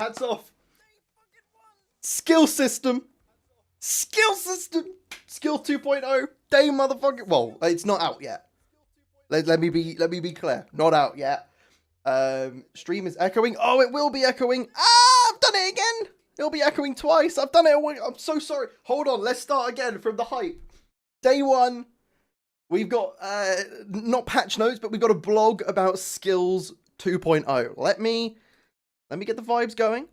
Hats off. Skill system. Skill system. Skill 2.0. Day motherfucking. Well, it's not out yet. Let me be clear. Not out yet. Stream is echoing. Oh, it will be echoing. Ah, I've done it again. It'll be echoing twice. I've done it. I'm so sorry. Hold on. Let's start again from the hype. Day one. We've got, not patch notes, but we've got a blog about skills 2.0. Let me get the vibes going.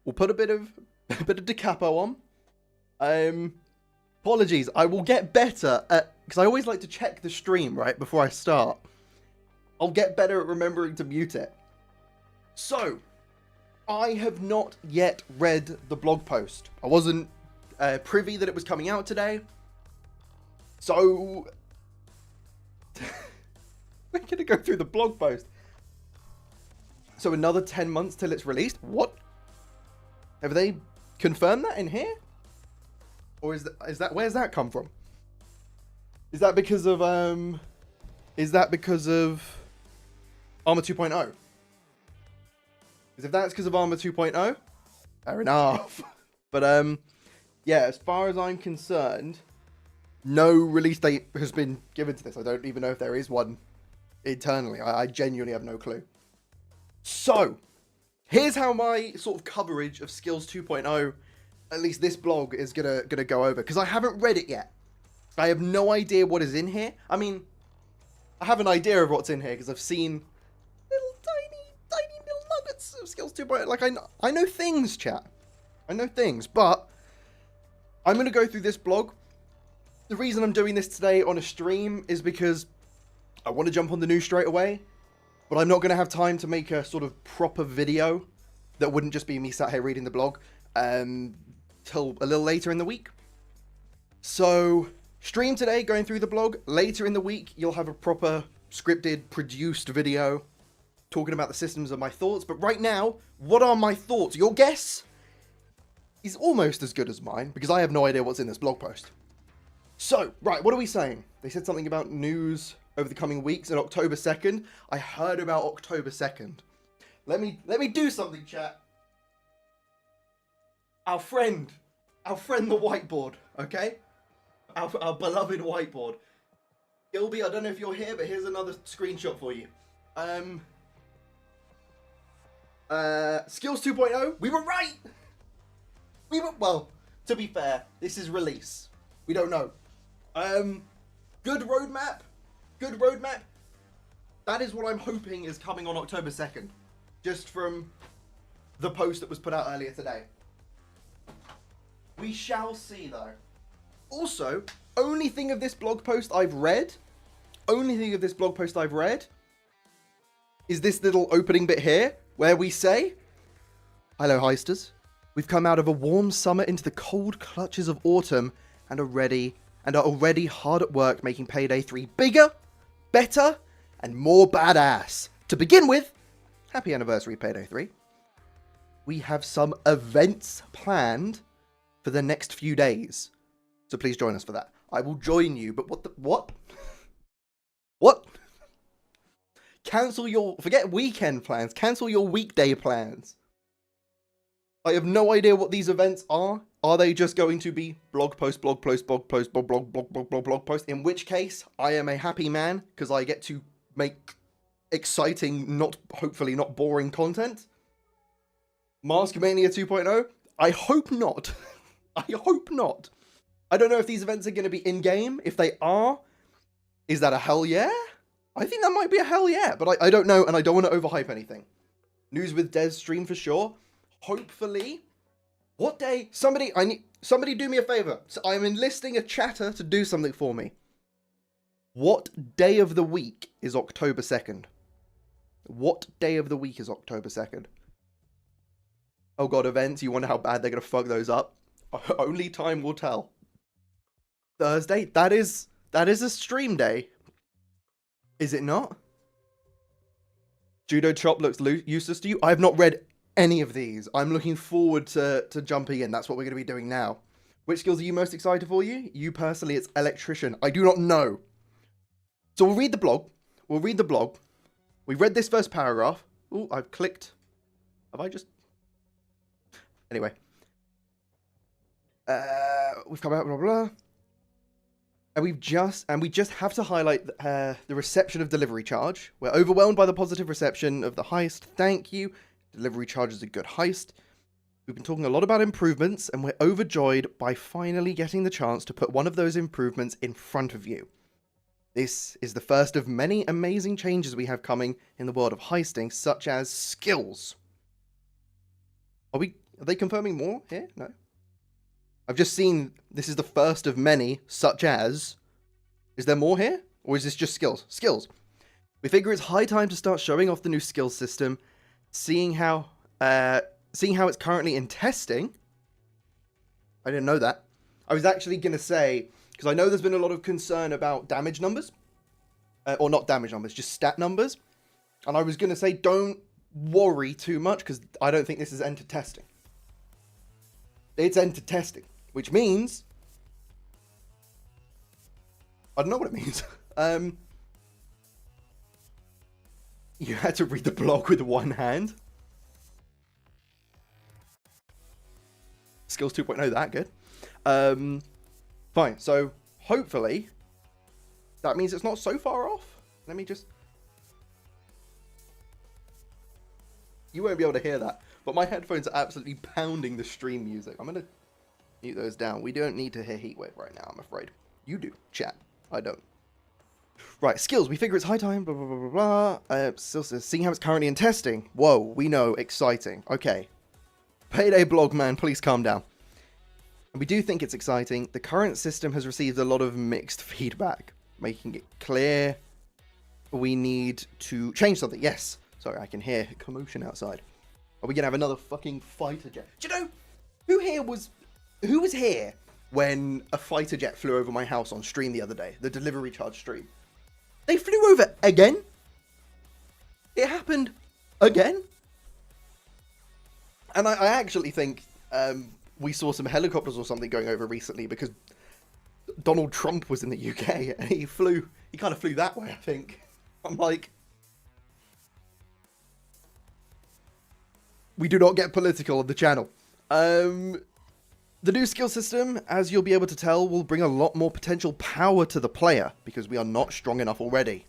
We'll put a bit of da capo on. Apologies. I will get better at, because I always like to check the stream, right, before I start. I'll get better at remembering to mute it. So, I have not yet read the blog post. I wasn't privy that it was coming out today. So, we're going to go through the blog post. So, another 10 months till it's released? What? Have they confirmed that in here? Or is that where's that come from? Is that because of Armor 2.0? Because if that's because of Armor 2.0, fair enough. But yeah, as far as I'm concerned, no release date has been given to this. I don't even know if there is one internally. I genuinely have no clue. So, here's how my sort of coverage of Skills 2.0, at least this blog, is gonna go over. Because I haven't read it yet. I have no idea what is in here. I mean, I have an idea of what's in here because I've seen little tiny little nuggets of Skills 2.0. Like, I know things, chat. I know things, but I'm going to go through this blog. The reason I'm doing this today on a stream is because I want to jump on the news straight away, but I'm not going to have time to make a sort of proper video that wouldn't just be me sat here reading the blog till a little later in the week. So, stream today, going through the blog. Later in the week, you'll have a proper scripted, produced video talking about the systems of my thoughts. But right now, what are my thoughts? Your guess is almost as good as mine, because I have no idea what's in this blog post. So, right, what are we saying? They said something about news over the coming weeks and October 2nd. I heard about October 2nd. Let me do something, chat. Our friend the whiteboard, okay? Our beloved whiteboard. Gilby, I don't know if you're here, but here's another screenshot for you. Skills 2.0, we were right! Well, to be fair, this is release. We don't know. Good roadmap. That is what I'm hoping is coming on October 2nd. Just from the post that was put out earlier today. We shall see, though. Also, only thing of this blog post I've read is this little opening bit here, where we say, "Hello, Heisters. We've come out of a warm summer into the cold clutches of autumn and are already hard at work making Payday 3 bigger, better, and more badass. To begin with, happy anniversary, Payday 3. We have some events planned for the next few days. So please join us for that. I will join you, but what? What? Forget weekend plans. Cancel your weekday plans. I have no idea what these events are. Are they just going to be blog post, blog post? In which case, I am a happy man because I get to make exciting, hopefully not boring content. Mask Mania 2.0? I hope not. I hope not. I don't know if these events are going to be in-game. If they are, is that a hell yeah? I think that might be a hell yeah, but I don't know, and I don't want to overhype anything. News with Des stream for sure. Hopefully. What day? Somebody do me a favor. So I'm enlisting a chatter to do something for me. What day of the week is October 2nd? What day of the week is October 2nd? Oh god, events. You wonder how bad they're going to fuck those up? Only time will tell. Thursday? That is a stream day. Is it not? Judo Chop looks useless to you? I have not read any of these. I'm looking forward to jumping in. That's what we're going to be doing now. Which skills are you most excited for you? You personally, it's electrician. I do not know. So we'll read the blog. We read this first paragraph. Oh, I've clicked. Have I just... Anyway. We've come out, blah, blah. And we just have to highlight the reception of delivery charge. We're overwhelmed by the positive reception of the heist. Thank you. Delivery charge is a good heist. We've been talking a lot about improvements, and we're overjoyed by finally getting the chance to put one of those improvements in front of you. This is the first of many amazing changes we have coming in the world of heisting, such as skills. Are they confirming more here? No. I've just seen this is the first of many, such as... Is there more here? Or is this just skills? Skills. We figure it's high time to start showing off the new skills system, seeing how it's currently in testing. I didn't know that. I was actually going to say, because I know there's been a lot of concern about damage numbers. Or not damage numbers, just stat numbers. And I was going to say, don't worry too much, because I don't think this is entered testing. It's entered testing. Which means... I don't know what it means. You had to read the blog with one hand. Skills 2.0, that good. Fine, so hopefully that means it's not so far off. Let me just... You won't be able to hear that, but my headphones are absolutely pounding the stream music. I'm going to mute those down. We don't need to hear Heatwave right now, I'm afraid. You do, chat. I don't. Right, skills. We figure it's high time, blah, blah, blah, blah, blah. Still says, seeing how it's currently in testing. Whoa, we know, exciting. Okay. Payday blog man, please calm down. And we do think it's exciting. The current system has received a lot of mixed feedback, making it clear we need to change something. Yes. Sorry, I can hear commotion outside. Are we going to have another fucking fighter jet? Do you know, who was here when a fighter jet flew over my house on stream the other day? The delivery charge stream. They flew over again? It happened again? And I actually think we saw some helicopters or something going over recently because Donald Trump was in the UK and he kind of flew that way, I think. I'm like... We do not get political on the channel. The new skill system, as you'll be able to tell, will bring a lot more potential power to the player because we are not strong enough already.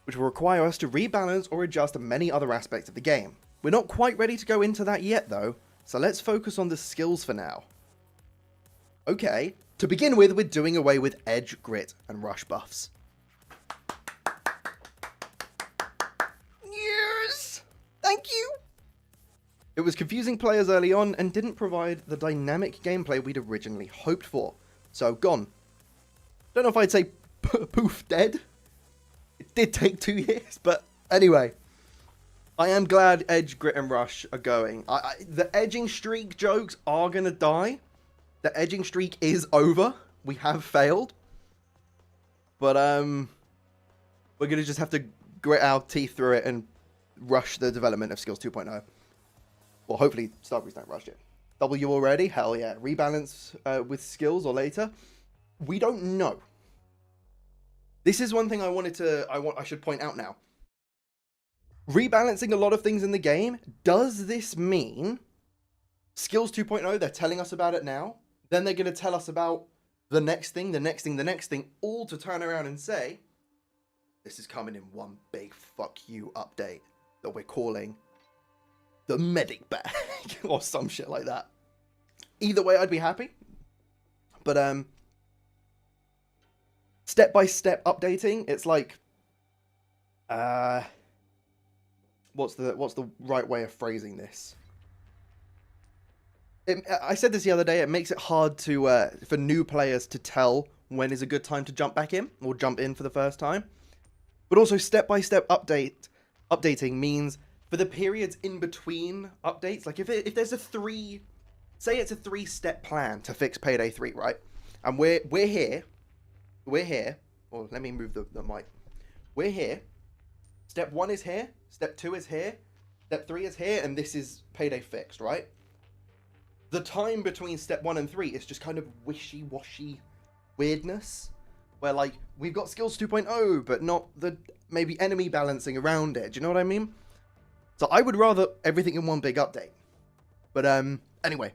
Which will require us to rebalance or adjust many other aspects of the game. We're not quite ready to go into that yet though, so let's focus on the skills for now. Okay, to begin with, we're doing away with edge, grit, and rush buffs. Yes! Thank you! It was confusing players early on and didn't provide the dynamic gameplay we'd originally hoped for. So, gone. Don't know if I'd say poof dead. It did take 2 years, but anyway. I am glad Edge, Grit, and Rush are going. The edging streak jokes are going to die. The edging streak is over. We have failed. But, we're going to just have to grit our teeth through it and rush the development of Skills 2.0. Well, hopefully Starbreeze don't rush it. W already? Hell yeah. Rebalance with skills or later? We don't know. This is one thing I should point out now. Rebalancing a lot of things in the game. Does this mean Skills 2.0, they're telling us about it now, then they're going to tell us about the next thing, the next thing, the next thing, all to turn around and say, this is coming in one big fuck you update that we're calling the medic bag or some shit like that. Either way, I'd be happy. But step-by-step updating, it's like what's the right way of phrasing this? I said this the other day, it makes it hard to for new players to tell when is a good time to jump back in or jump in for the first time. But also step-by-step updating means for the periods in between updates, like if there's say it's a 3-step plan to fix Payday 3, right? And we're here, or let me move the mic. We're here. Step 1 is here, step 2 is here, step 3 is here, and this is Payday fixed, right? The time between step 1 and 3 is just kind of wishy-washy weirdness, where like, we've got Skills 2.0, but not the maybe enemy balancing around it, do you know what I mean? So I would rather everything in one big update. But anyway,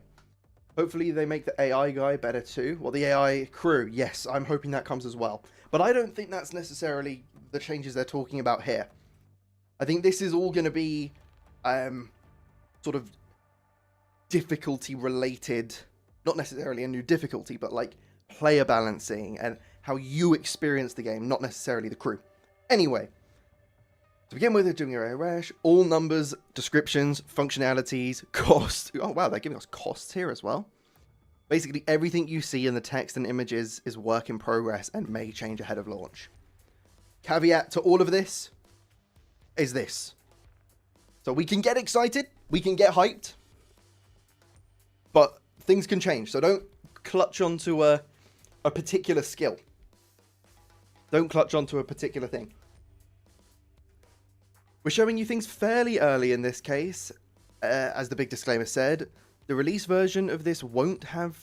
hopefully they make the AI guy better too. Well, the AI crew, yes, I'm hoping that comes as well. But I don't think that's necessarily the changes they're talking about here. I think this is all going to be sort of difficulty related, not necessarily a new difficulty, but like player balancing and how you experience the game, not necessarily the crew. Anyway, to begin with, they're doing a rash, all numbers, descriptions, functionalities, costs. Oh wow, they're giving us costs here as well. Basically, everything you see in the text and images is work in progress and may change ahead of launch. Caveat to all of this is this. So we can get excited, we can get hyped, but things can change. So don't clutch onto a particular skill. Don't clutch onto a particular thing. We're showing you things fairly early in this case. As the big disclaimer said, the release version of this won't have...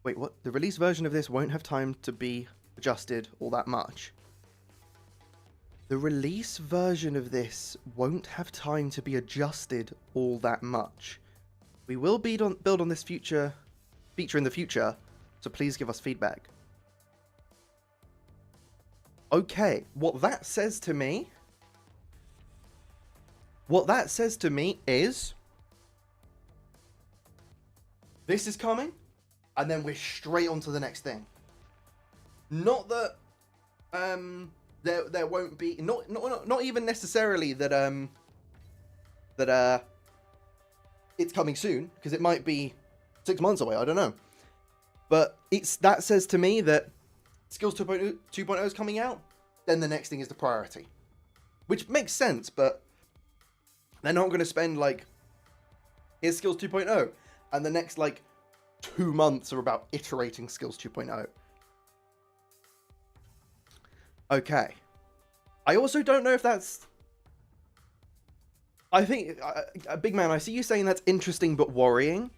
Wait, what? The release version of this won't have time to be adjusted all that much. The release version of this won't have time to be adjusted all that much. We will build on this feature in the future, so please give us feedback. Okay, what that says to me is this is coming, and then we're straight on to the next thing. Not that there won't be not even necessarily that it's coming soon, because it might be 6 months away, I don't know. But that says to me that Skills 2.0 is coming out, then the next thing is the priority. Which makes sense, but they're not going to spend like, here's Skills 2.0, and the next like 2 months are about iterating Skills 2.0. Okay. I also don't know if that's... I think, Big Man, I see you saying that's interesting but worrying.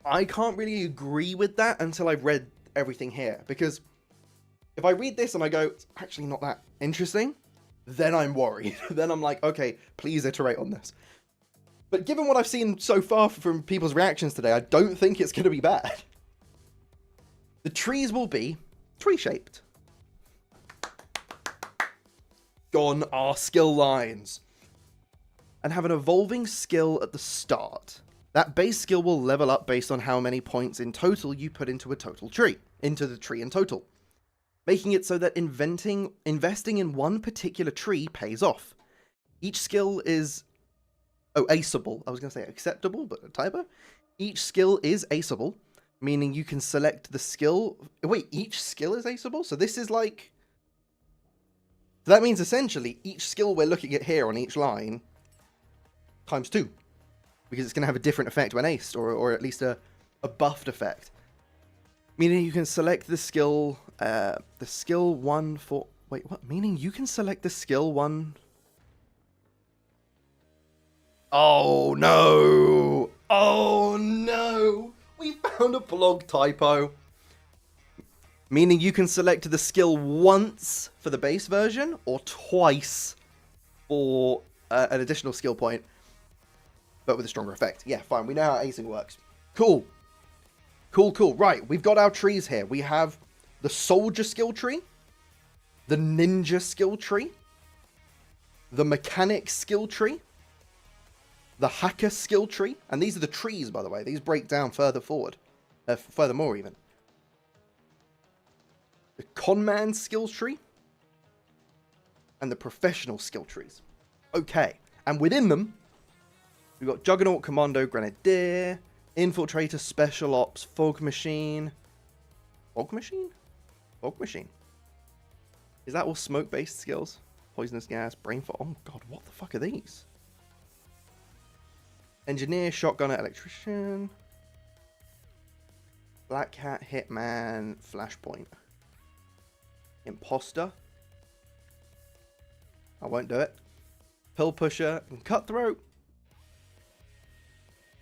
I can't really agree with that until I've read everything here, because if I read this and I go, it's actually not that interesting, then I'm worried. Then I'm like, okay, please iterate on this. But given what I've seen so far from people's reactions today, I don't think it's going to be bad. The trees will be tree-shaped. Gone are skill lines. And have an evolving skill at the start. That base skill will level up based on how many points in total you put into the tree in total. Making it so that investing in one particular tree pays off. Each skill is... Oh, aceable. I was going to say acceptable, but a typo. Each skill is aceable, meaning you can select the skill... Wait, each skill is aceable? So this is like... So that means essentially each skill we're looking at here on each line times 2. Because it's going to have a different effect when aced, or at least a buffed effect. Meaning you can select the skill one for... Wait, what? Meaning you can select the skill one... Oh, no! Oh, no! We found a blog typo. Meaning you can select the skill once for the base version, or twice for an additional skill point, but with a stronger effect. Yeah, fine. We know how acing works. Cool. Cool, cool. Right, we've got our trees here. We have the soldier skill tree, the ninja skill tree, the mechanic skill tree, the hacker skill tree, and these are the trees, by the way. These break down further forward, furthermore even. The conman skill tree, and the professional skill trees. Okay, and within them, we've got Juggernaut, Commando, Grenadier, Infiltrator, Special Ops, Fog Machine. Fog Machine? Fog Machine. Is that all smoke-based skills? Poisonous gas, brain fog. Oh god, what the fuck are these? Engineer, Shotgunner, Electrician. Black Cat, Hitman, Flashpoint. Imposter. I won't do it. Pill Pusher and Cutthroat.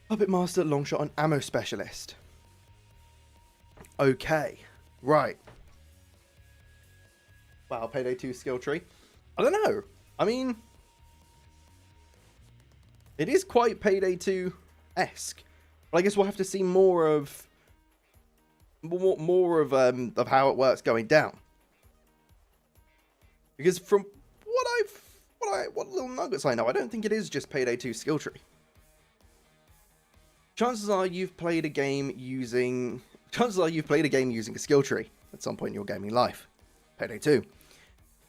Puppet Master, Longshot, and Ammo Specialist. Okay, right. Wow, Payday 2 skill tree. I don't know. I mean, It is quite Payday 2-esque. But I guess we'll have to see more of how it works going down. Because from what little nuggets I know, I don't think it is just Payday 2 skill tree. Chances are you've played a game using a skill tree at some point in your gaming life. Payday 2.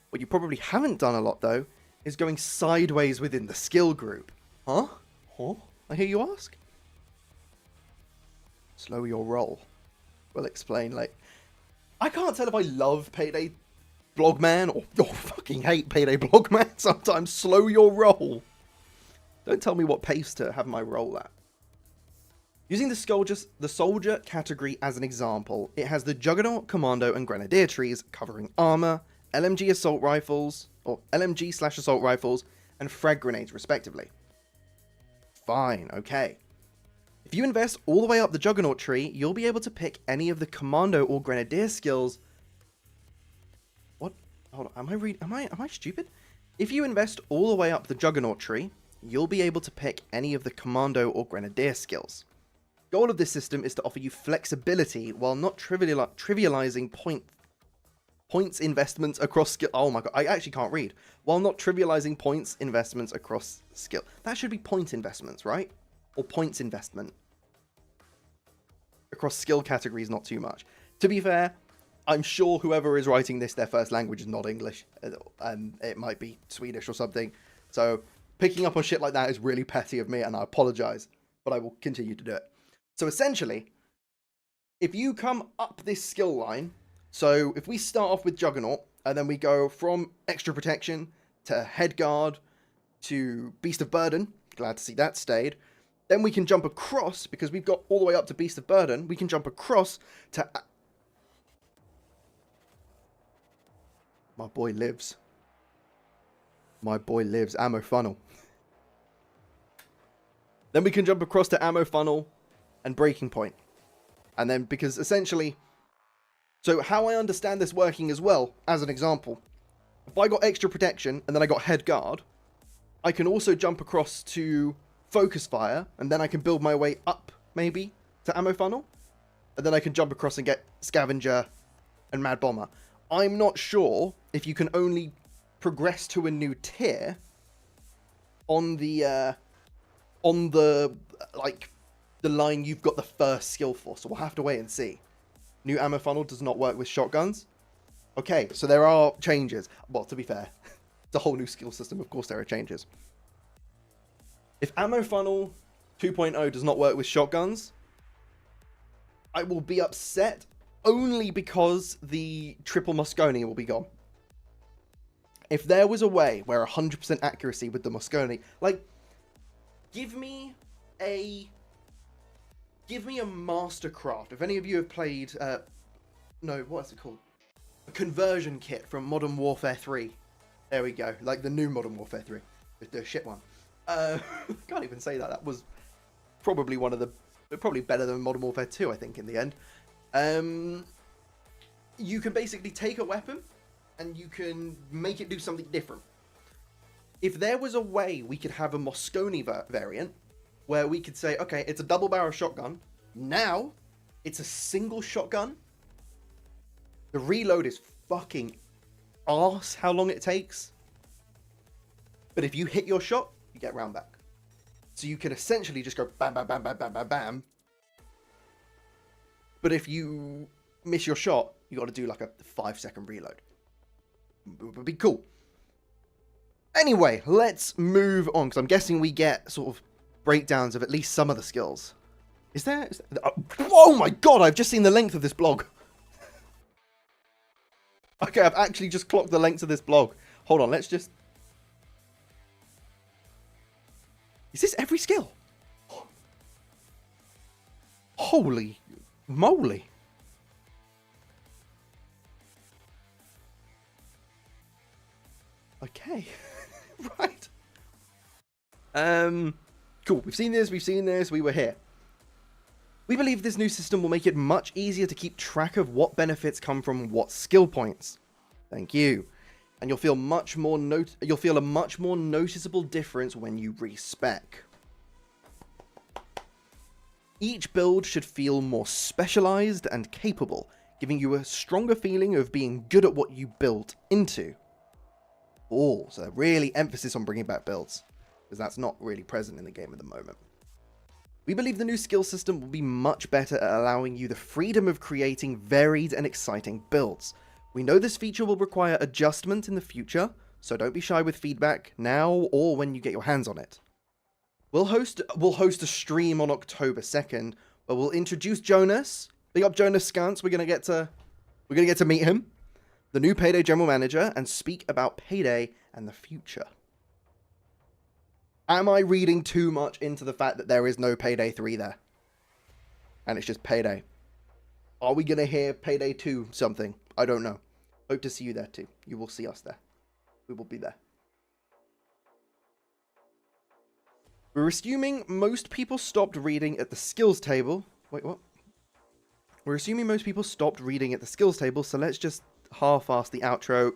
What you probably haven't done a lot though is going sideways within the skill group. Huh? I hear you ask? Slow your roll. We'll explain later. I can't tell if I love Payday Blogman or fucking hate Payday Blogman sometimes. Slow your roll. Don't tell me what pace to have my roll at. Using the soldier category as an example, it has the Juggernaut, Commando, and Grenadier trees covering armor, LMG assault rifles, or LMG/assault rifles, and frag grenades respectively. Fine, okay. If you invest all the way up the Juggernaut tree, you'll be able to pick any of the Commando or Grenadier skills. What? Hold on, am I stupid? If you invest all the way up the Juggernaut tree, you'll be able to pick any of the Commando or Grenadier skills. The goal of this system is to offer you flexibility while not trivializing points investments across skill. Oh my god, I actually can't read. While not trivializing points investments across skill. That should be point investments, right? Or points investment. Across skill categories, not too much. To be fair, I'm sure whoever is writing this, their first language is not English. It might be Swedish or something. So picking up on shit like that is really petty of me, and I apologize. But I will continue to do it. So essentially, if you come up this skill line, so if we start off with Juggernaut, and then we go from Extra Protection to Head Guard to Beast of Burden, glad to see that stayed, then we can jump across, because we've got all the way up to Beast of Burden, we can jump across to... My boy lives. My boy lives. Ammo Funnel. Then we can jump across to Ammo Funnel and Breaking Point. And then, because essentially... So how I understand this working as well, as an example, if I got Extra Protection and then I got Head Guard, I can also jump across to Focus Fire, and then I can build my way up, maybe, to Ammo Funnel. And then I can jump across and get Scavenger and Mad Bomber. I'm not sure if you can only progress to a new tier on the line you've got the first skill for, so we'll have to wait and see. New Ammo Funnel does not work with shotguns. Okay, so there are changes. Well, to be fair, it's a whole new skill system, of course there are changes. If Ammo Funnel 2.0 does not work with shotguns, I will be upset only because the triple Mosconi will be gone. If there was a way where 100% accuracy with the Mosconi, like, give me a Mastercraft. If any of you have played, no, what's it called? A conversion kit from Modern Warfare 3. There we go. Like the new Modern Warfare 3. The shit one. Can't even say that. That was probably probably better than Modern Warfare 2, I think, in the end. You can basically take a weapon and you can make it do something different. If there was a way we could have a Mosconi variant, where we could say, okay, it's a double barrel shotgun. Now, it's a single shotgun. The reload is fucking arse how long it takes. But if you hit your shot, you get round back. So you can essentially just go bam, bam, bam, bam, bam, bam, bam. But if you miss your shot, you got to do like a 5-second reload. It would be cool. Anyway, let's move on, because I'm guessing we get sort of breakdowns of at least some of the skills. Is there oh my god, I've just seen the length of this blog. Okay, I've actually just clocked the length of this blog. Hold on, let's just... Is this every skill? Holy moly. Okay. Right. Cool, we've seen this, we were here. We believe this new system will make it much easier to keep track of what benefits come from what skill points. Thank you. And you'll feel a much more noticeable difference when you respec. Each build should feel more specialized and capable, giving you a stronger feeling of being good at what you built into. Oh, so really emphasis on bringing back builds, because that's not really present in the game at the moment. We believe the new skill system will be much better at allowing you the freedom of creating varied and exciting builds. We know this feature will require adjustment in the future, so don't be shy with feedback now or when you get your hands on it. We'll host a stream on October 2nd where we'll introduce Jonas. Big up Jonas Scance. We're gonna get to meet him, the new Payday general manager, and speak about Payday and the future. Am I reading too much into the fact that there is no Payday 3 there? And it's just Payday. Are we gonna hear Payday 2 something? I don't know. Hope to see you there too. You will see us there. We will be there. We're assuming most people stopped reading at the skills table. Wait, what? We're assuming most people stopped reading at the skills table, so let's just half-ass the outro.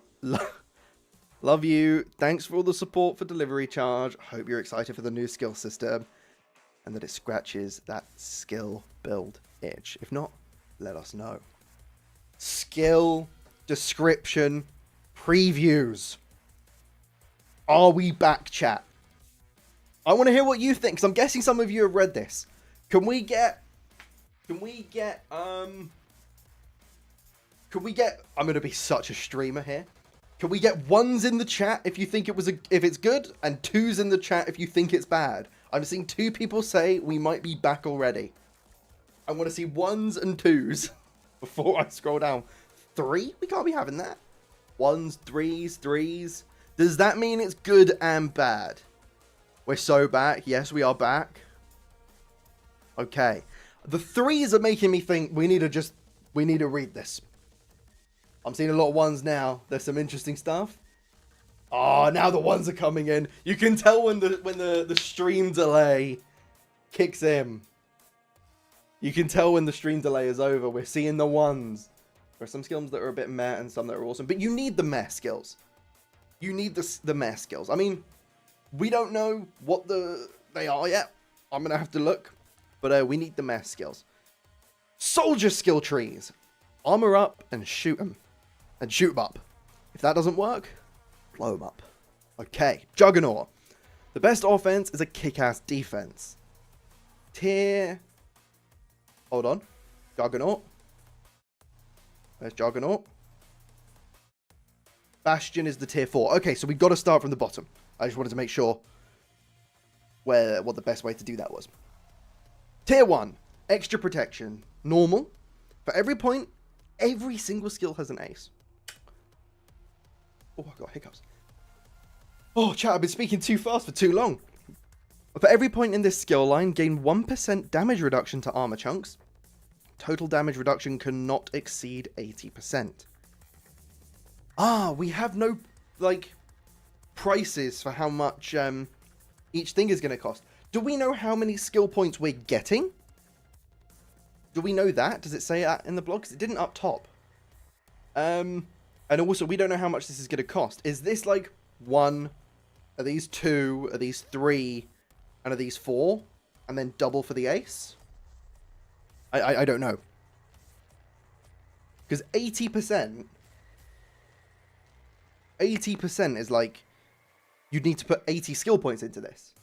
Love you. Thanks for all the support for delivery charge. Hope you're excited for the new skill system and that it scratches that skill build itch. If not, let us know. Skill, description, previews. Are we back, chat? I want to hear what you think, because I'm guessing some of you have read this. Can we get, I'm going to be such a streamer here. Can we get ones in the chat if you think if it's good, and twos in the chat if you think it's bad? I'm seeing 2 people say we might be back already. I want to see ones and twos before I scroll down. 3? We can't be having that. Ones, threes. Does that mean it's good and bad? We're so back. Yes, we are back. Okay. The 3s are making me think we need to read this. I'm seeing a lot of ones now. There's some interesting stuff. Oh, now the ones are coming in. You can tell when the stream delay kicks in. You can tell when the stream delay is over. We're seeing the ones. There are some skills that are a bit meh and some that are awesome. But you need the meh skills. You need the meh skills. I mean, we don't know what they are yet. I'm going to have to look. But we need the meh skills. Soldier skill trees. Armor up and shoot them. And shoot them up. If that doesn't work, blow them up. Okay, Juggernaut. The best offense is a kick-ass defense. Hold on. Juggernaut. There's Juggernaut. Bastion is the tier 4. Okay, so we've got to start from the bottom. I just wanted to make sure what the best way to do that was. Tier 1. Extra protection. Normal. For every point, every single skill has an ace. Oh, I got hiccups. Oh, chat, I've been speaking too fast for too long. For every point in this skill line, gain 1% damage reduction to armor chunks. Total damage reduction cannot exceed 80%. Ah, we have no, prices for how much each thing is going to cost. Do we know how many skill points we're getting? Do we know that? Does it say that in the blog? 'Cause it didn't up top. And also, we don't know how much this is going to cost. Is this 1? Are these 2? Are these 3? And are these 4? And then double for the ace? I don't know. Because 80% is you'd need to put 80 skill points into this.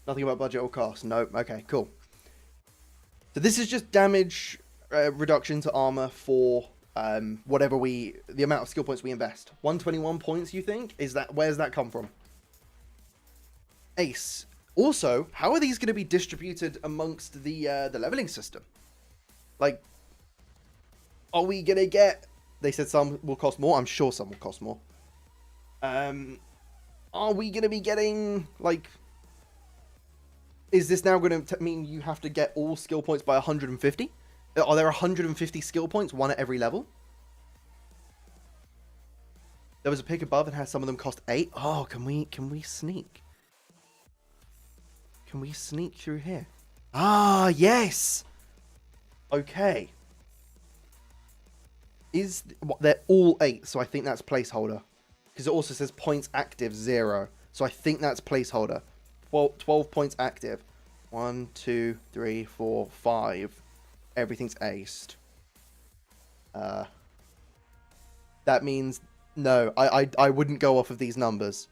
Nothing about budget or cost. No. Okay, cool. So this is just damage reduction to armor for whatever the amount of skill points we invest. 121 points, you think? Where's that come from? Ace. Also, how are these going to be distributed amongst the leveling system? Are we going to get... They said some will cost more. I'm sure some will cost more. Are we going to be getting, Is this now going to mean you have to get all skill points by 150? Are there 150 skill points, one at every level? There was a pick above and had some of them cost 8. Oh, can we sneak? Can we sneak through here? Ah, yes! Okay. They're all 8, so I think that's placeholder. Because it also says points active 0. So I think that's placeholder. 12 points active. 1, 2, 3, 4, 5. Everything's aced. That means no. I wouldn't go off of these numbers.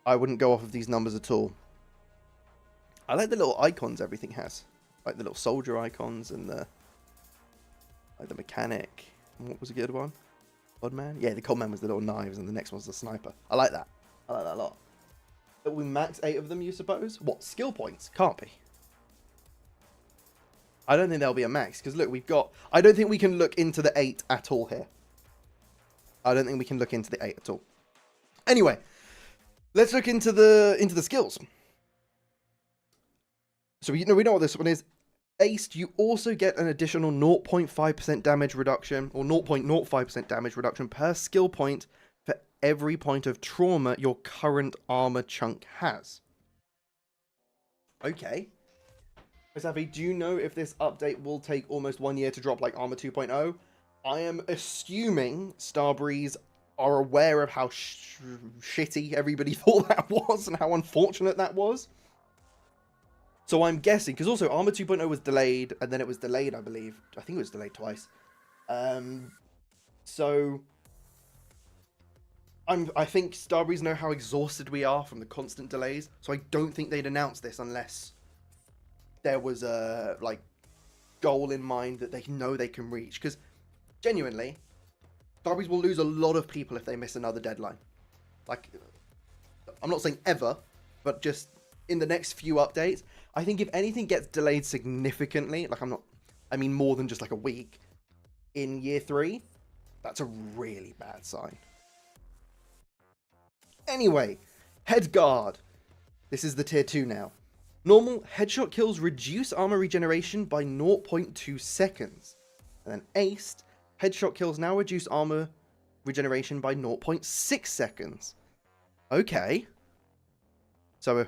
I wouldn't go off of these numbers at all. I like the little icons everything has, like the little soldier icons and the mechanic. What was a good one? Codman? Yeah, the Codman was the little knives, and the next one's the sniper. I like that. I like that a lot. But we max 8 of them, you suppose? What, skill points? Can't be. I don't think there'll be a max, because look, we've got... I don't think we can look into the 8 at all here. I don't think we can look into the 8 at all. Anyway, let's look into the skills. So we know what this one is. Aced, you also get an additional 0.5% damage reduction, or 0.05% damage reduction per skill point for every point of trauma your current armor chunk has. Okay. Safi, do you know if this update will take almost 1 year to drop like Armor 2.0? I am assuming Starbreeze are aware of how shitty everybody thought that was and how unfortunate that was. So I'm guessing, because also Armor 2.0 was delayed, and then it was delayed, I believe. I think it was delayed twice. So I think Starbreeze know how exhausted we are from the constant delays, so I don't think they'd announce this unless there was a like goal in mind that they know they can reach. Because genuinely, Starbreeze will lose a lot of people if they miss another deadline. Like, I'm not saying ever, but just in the next few updates, I think if anything gets delayed significantly, like I mean more than just like a week, in year 3, that's a really bad sign. Anyway, head guard. This is the tier 2 now. Normal, headshot kills reduce armor regeneration by 0.2 seconds. And then aced, headshot kills now reduce armor regeneration by 0.6 seconds. Okay. So,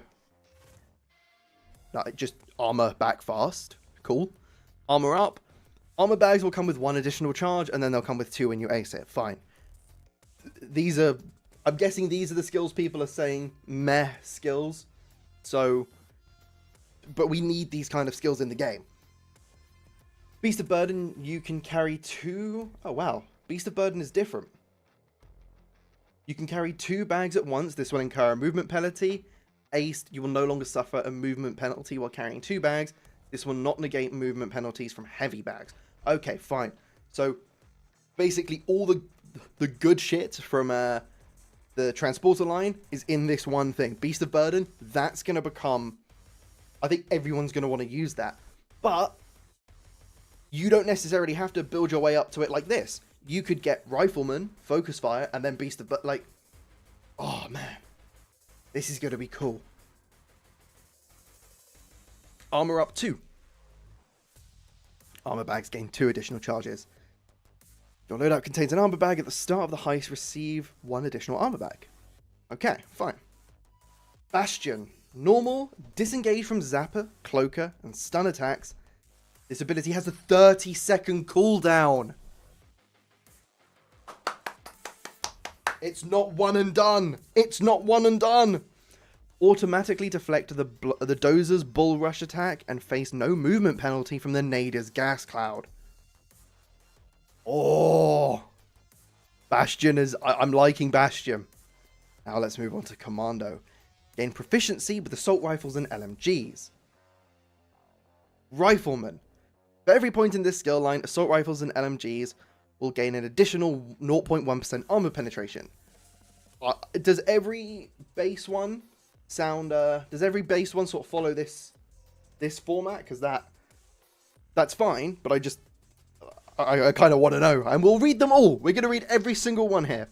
just armor back fast. Cool. Armor up. Armor bags will come with 1 additional charge, and then they'll come with 2 when you ace it. Fine. These are... I'm guessing these are the skills people are saying meh skills. So... But we need these kind of skills in the game. Beast of Burden, you can carry 2... Oh, wow. Beast of Burden is different. You can carry 2 bags at once. This will incur a movement penalty. Aced, you will no longer suffer a movement penalty while carrying 2 bags. This will not negate movement penalties from heavy bags. Okay, fine. So, basically, all the good shit from the transporter line is in this one thing. Beast of Burden, that's going to become... I think everyone's going to want to use that. But, you don't necessarily have to build your way up to it like this. You could get Rifleman, Focus Fire, and then Beast of Burden. Like, oh, man. This is going to be cool. Armor up 2. Armor bags gain 2 additional charges. Your loadout contains an armor bag. At the start of the heist, receive 1 additional armor bag. Okay, fine. Bastion. Normal, disengage from Zapper, Cloaker, and stun attacks. This ability has a 30-second cooldown. It's not one and done. It's not one and done. Automatically deflect the Dozer's Bull Rush attack and face no movement penalty from the Nader's Gas Cloud. Oh. Bastion is... I'm liking Bastion. Now let's move on to Commando. Gain proficiency with assault rifles and LMGs. Rifleman. For every point in this skill line, assault rifles and LMGs will gain an additional 0.1% armor penetration. Does every base one sound... does every base one sort of follow this format? Because that's fine, but I kind of want to know. And we'll read them all. We're going to read every single one here.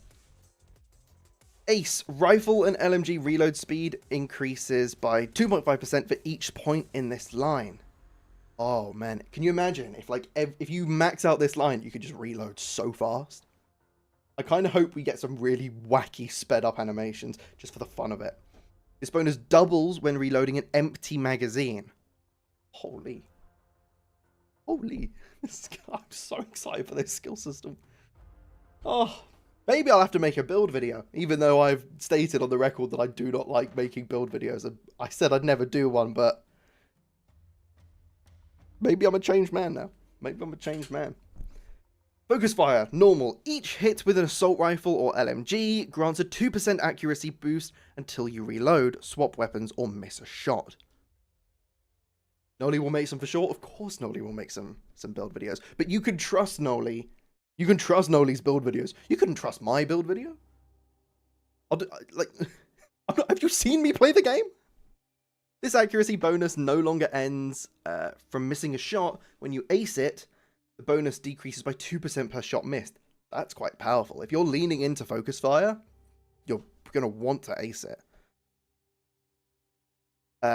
Ace, rifle and LMG reload speed increases by 2.5% for each point in this line. Oh man, can you imagine if you max out this line, you could just reload so fast? I kind of hope we get some really wacky sped up animations just for the fun of it. This bonus doubles when reloading an empty magazine. Holy. I'm so excited for this skill system. Oh, maybe I'll have to make a build video, even though I've stated on the record that I do not like making build videos. I said I'd never do one, but Maybe I'm a changed man now. Maybe I'm a changed man. Focus fire, normal. Each hit with an assault rifle or LMG grants a 2% accuracy boost until you reload, swap weapons, or miss a shot. Noli will make some for sure. Of course Noli will make some build videos. But you can trust Noli. You can trust Noli's build videos. You couldn't trust my build video? Have you seen me play the game? This accuracy bonus no longer ends from missing a shot. When you ace it, the bonus decreases by 2% per shot missed. That's quite powerful. If you're leaning into focus fire, you're going to want to ace it.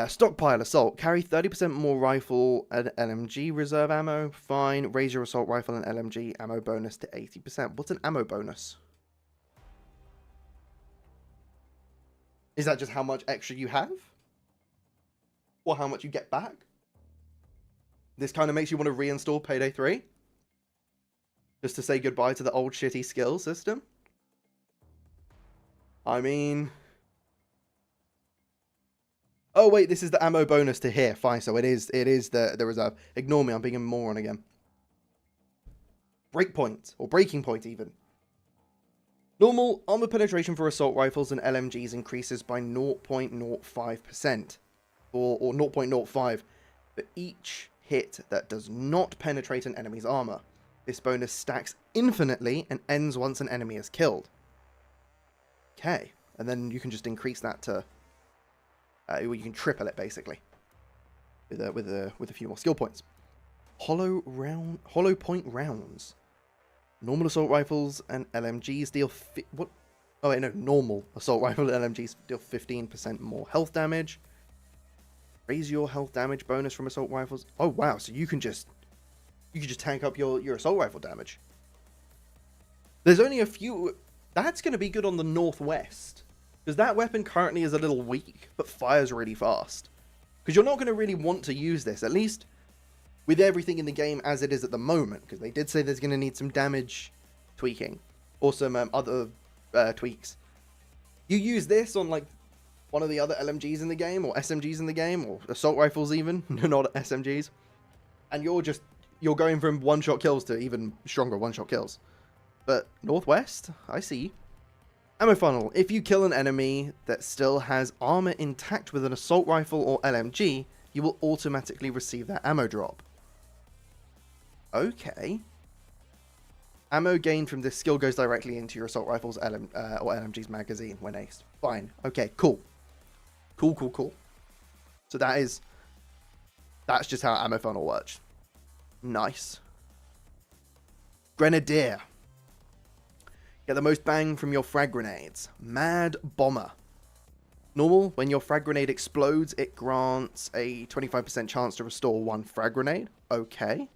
Stockpile assault. Carry 30% more rifle and LMG reserve ammo. Fine. Raise your assault rifle and LMG ammo bonus to 80%. What's an ammo bonus? Is that just how much extra you have? Or how much you get back? This kind of makes you want to reinstall Payday 3? Just to say goodbye to the old shitty skill system? I mean... Oh wait, this is the ammo bonus to here. Fine, so it is the reserve. Ignore me, I'm being a moron again. Breakpoint, or breaking point even. Normal armor penetration for assault rifles and LMGs increases by 0.05%. Or 0.05 for each hit that does not penetrate an enemy's armor. This bonus stacks infinitely and ends once an enemy is killed. Okay, and then you can just increase that to... you can triple it basically with a few more skill points. Hollow point rounds. Normal assault rifles and LMGs deal what? Oh wait, no, normal assault rifle and LMGs deal 15% more health damage. Raise your health damage bonus from assault rifles. Oh wow, so you can just tank up your assault rifle damage. There's only a few. That's going to be good on the northwest. Because that weapon currently is a little weak, but fires really fast. Because you're not going to really want to use this, at least with everything in the game as it is at the moment. Because they did say there's going to need some damage tweaking. Or some other tweaks. You use this on like one of the other LMGs in the game, or SMGs in the game, or assault rifles even, not SMGs. And you're going from one-shot kills to even stronger one-shot kills. But northwest, I see. Ammo funnel. If you kill an enemy that still has armor intact with an assault rifle or LMG, you will automatically receive that ammo drop. Okay. Ammo gained from this skill goes directly into your assault rifle's or LMG's magazine when aced. Fine. Okay, cool. Cool. So that's just how ammo funnel works. Nice. Grenadier. Get the most bang from your frag grenades. Mad Bomber. Normal, when your frag grenade explodes, it grants a 25% chance to restore one frag grenade. Okay.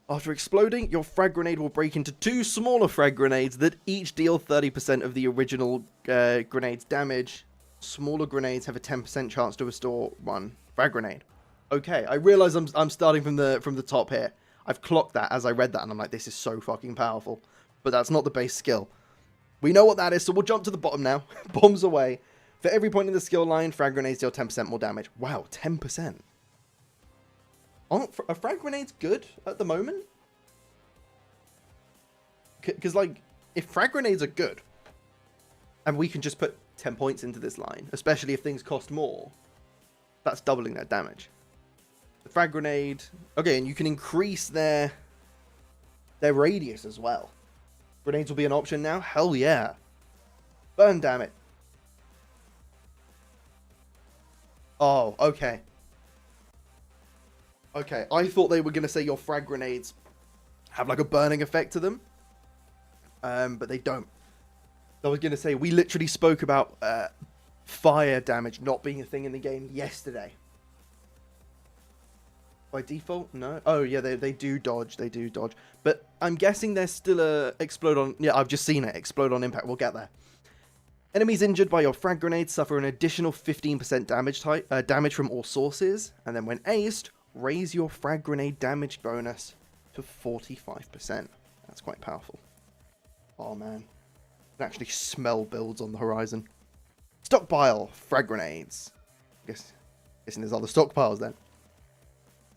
After exploding, your frag grenade will break into two smaller frag grenades that each deal 30% of the original grenade's damage. Smaller grenades have a 10% chance to restore one frag grenade. Okay, I realize I'm starting from the top here. I've clocked that as I read that, and I'm like, this is so fucking powerful. But that's not the base skill. We know what that is, so we'll jump to the bottom now. Bombs away. For every point in the skill line, frag grenades deal 10% more damage. Wow, 10%. Are frag grenades good at the moment? Because, like, if frag grenades are good, and we can just put 10 points into this line, especially if things cost more, that's doubling their damage. The frag grenade... Okay, and you can increase their radius as well. Grenades will be an option now? Hell yeah. Burn, damn it. Oh, okay. Okay, I thought they were going to say your frag grenades have like a burning effect to them. But they don't. I was going to say, we literally spoke about fire damage not being a thing in the game yesterday. By default? No. Oh, yeah, they do dodge. They do dodge. But I'm guessing there's still a explode on... Yeah, I've just seen it. Explode on impact. We'll get there. Enemies injured by your frag grenade suffer an additional 15% damage from all sources. And then when aced, raise your frag grenade damage bonus to 45%. That's quite powerful. Oh, man. I can actually smell builds on the horizon. Stockpile. Frag grenades. Guessing there's other stockpiles then.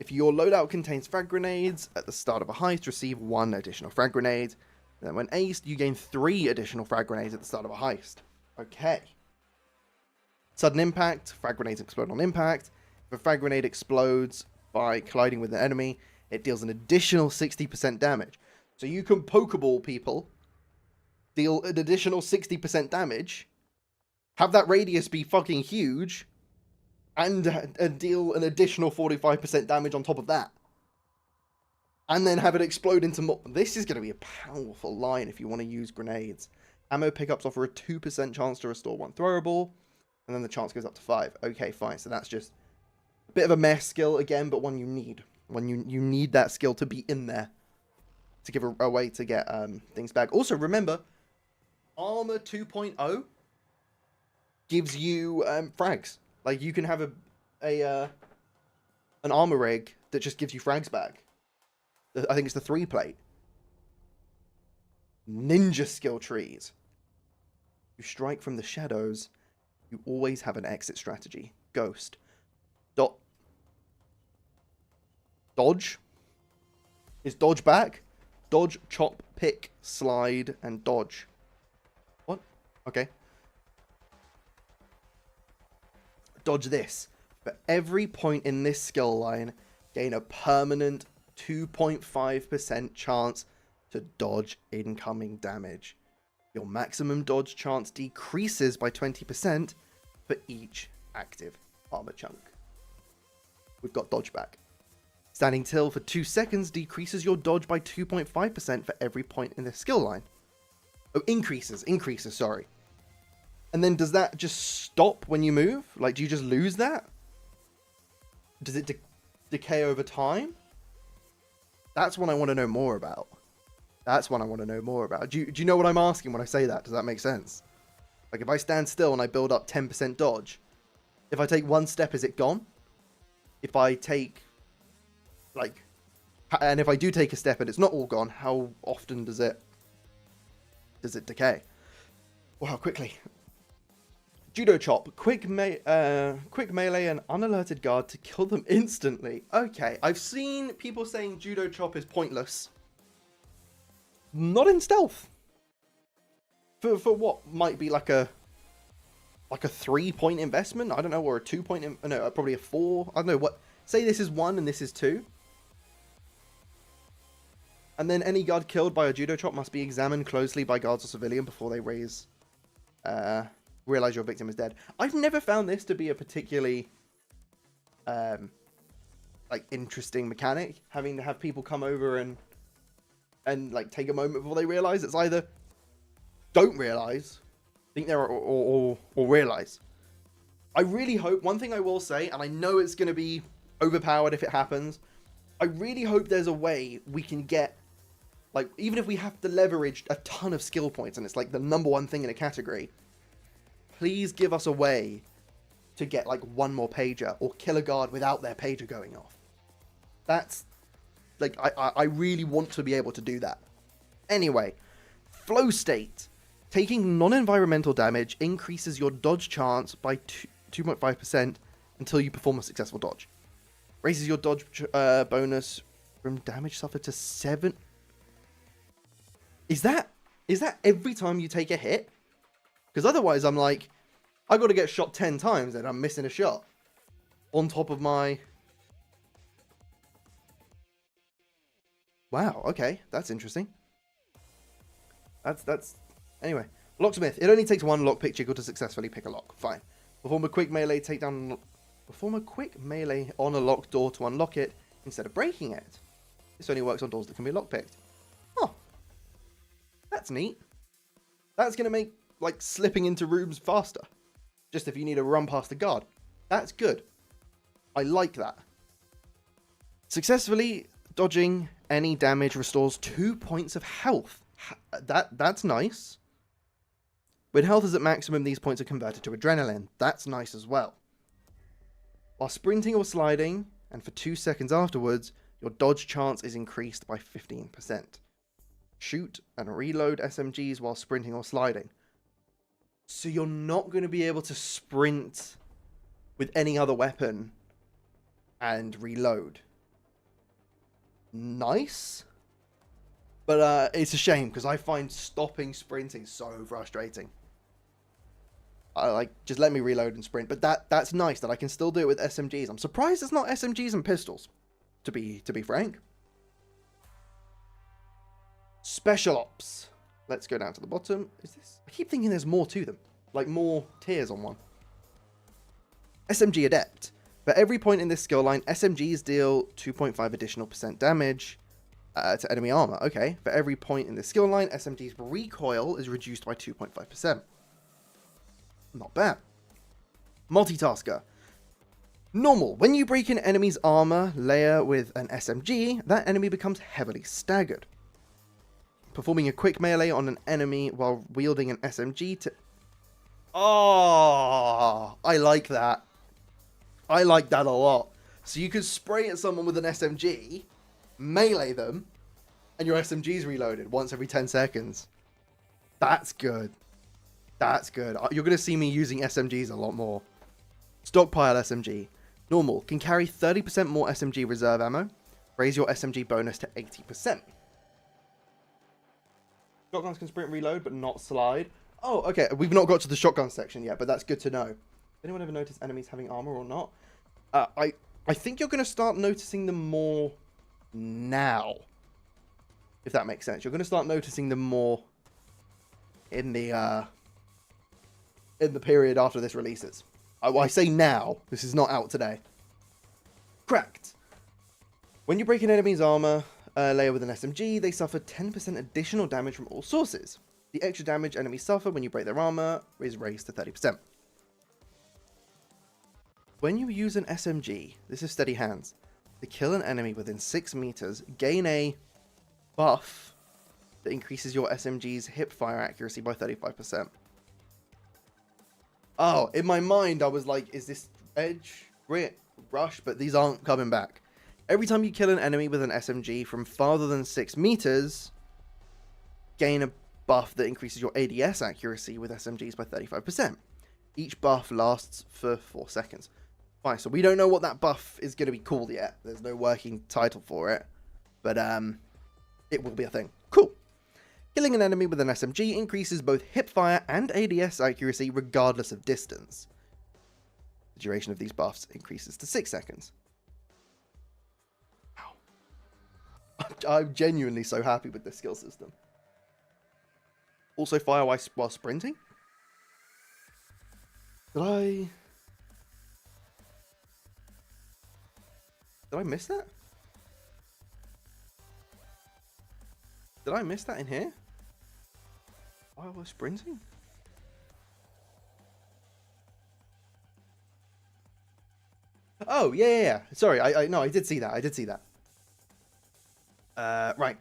If your loadout contains frag grenades, at the start of a heist, receive 1 additional frag grenade. And then when aced, you gain 3 additional frag grenades at the start of a heist. Okay. Sudden impact. Frag grenades explode on impact. If a frag grenade explodes by colliding with an enemy, it deals an additional 60% damage. So you can Pokeball people, deal an additional 60% damage, have that radius be fucking huge, and deal an additional 45% damage on top of that. And then have it explode into more. This is going to be a powerful line if you want to use grenades. Ammo pickups offer a 2% chance to restore 1 throwable, and then the chance goes up to 5. Okay, fine. So that's just a bit of a mess skill again, but one you need. When you need that skill to be in there to give a way to get things back. Also, remember, Armor 2.0 gives you frags. Like, you can have an armor rig that just gives you frags back. I think it's the 3-plate. Ninja skill trees. You strike from the shadows. You always have an exit strategy. Ghost. Dodge. Is dodge back? Dodge, chop, pick, slide, and dodge. What? Okay. Dodge this. For every point in this skill line, gain a permanent 2.5% chance to dodge incoming damage. Your maximum dodge chance decreases by 20% for each active armor chunk. We've got dodge back. Standing still for 2 seconds decreases your dodge by 2.5% for every point in the skill line. Oh, increases, sorry. And then does that just stop when you move? Like, do you just lose that? Does it decay over time? That's what I want to know more about. Do you know what I'm asking when I say that? Does that make sense? Like, if I stand still and I build up 10% dodge, if I take 1 step, is it gone? If I take, like, and if I do take a step and it's not all gone, how often does it decay? Or how quickly? Judo chop, quick melee and unalerted guard to kill them instantly. Okay, I've seen people saying judo chop is pointless. Not in stealth. For what might be like a 3-point investment, I don't know, or a 2-point, no, probably a 4. I don't know what. Say this is 1 and this is 2. And then any guard killed by a judo chop must be examined closely by guards or civilian before they realize your victim is dead. I've never found this to be a particularly like interesting mechanic, having to have people come over and like take a moment before they realize. It's either don't realize, think they're or realize. I really hope, one thing I will say, and I know it's going to be overpowered if it happens, I really hope there's a way we can get, like, even if we have to leverage a ton of skill points and it's like the #1 thing in a category, please give us a way to get like 1 more pager or kill a guard without their pager going off. That's like, I really want to be able to do that. Anyway, flow state. Taking non-environmental damage increases your dodge chance by 2.5% until you perform a successful dodge. Raises your dodge bonus from damage suffered to 7. Is that every time you take a hit? Because otherwise I'm like, I got to get shot 10 times and I'm missing a shot. On top of my... Wow, okay, that's interesting. That's... Anyway, locksmith. It only takes 1 lockpick jiggle to successfully pick a lock. Fine. Perform a quick melee takedown... Perform a quick melee on a locked door to unlock it instead of breaking it. This only works on doors that can be lockpicked. Oh. That's neat. That's going to make, like, slipping into rooms faster. Just if you need to run past the guard. That's good. I like that. Successfully dodging any damage restores 2 points of health. That's nice. When health is at maximum, these points are converted to adrenaline. That's nice as well. While sprinting or sliding, and for 2 seconds afterwards, your dodge chance is increased by 15%. Shoot and reload SMGs while sprinting or sliding. So you're not going to be able to sprint with any other weapon and reload. nice. But it's a shame because I find stopping sprinting so frustrating. Just let me reload and sprint. But that's nice that I can still do it with SMGs. I'm surprised it's not SMGs and pistols, to be frank. Special Ops. Let's go down to the bottom. Is this? I keep thinking there's more to them. Like more tiers on one. SMG Adept. For every point in this skill line, SMGs deal 2.5 additional % damage to enemy armor. Okay. For every point in this skill line, SMG's recoil is reduced by 2.5%. Not bad. Multitasker. Normal. When you break an enemy's armor layer with an SMG, that enemy becomes heavily staggered. Performing a quick melee on an enemy while wielding an SMG to... Oh, I like that. I like that a lot. So you could spray at someone with an SMG, melee them, and your SMG's reloaded once every 10 seconds. That's good. That's good. You're going to see me using SMGs a lot more. Stockpile SMG. Normal. Can carry 30% more SMG reserve ammo. Raise your SMG bonus to 80%. Shotguns can sprint reload, but not slide. Oh, okay. We've not got to the shotgun section yet, but that's good to know. Anyone ever notice enemies having armor or not? I think you're going to start noticing them more now. If that makes sense. You're going to start noticing them more in the period after this releases. I say now. This is not out today. Cracked. When you break an enemy's armor layer with an SMG, they suffer 10% additional damage from all sources. The extra damage enemies suffer when you break their armor is raised to 30%. When you use an SMG, this is steady hands, to kill an enemy within 6 meters, gain a buff that increases your SMG's hip fire accuracy by 35%. Oh, in my mind, I was like, is this edge, grit, rush? But these aren't coming back. Every time you kill an enemy with an SMG from farther than 6 meters, gain a buff that increases your ADS accuracy with SMGs by 35%. Each buff lasts for 4 seconds. Fine, so we don't know what that buff is going to be called yet. There's no working title for it. But it will be a thing. Cool. Killing an enemy with an SMG increases both hipfire and ADS accuracy regardless of distance. The duration of these buffs increases to 6 seconds. Wow. I'm genuinely so happy with this skill system. Also fire while sprinting? Did I miss that? Did I miss that in here? While we're sprinting? Oh, yeah. Sorry, no, I did see that. Right.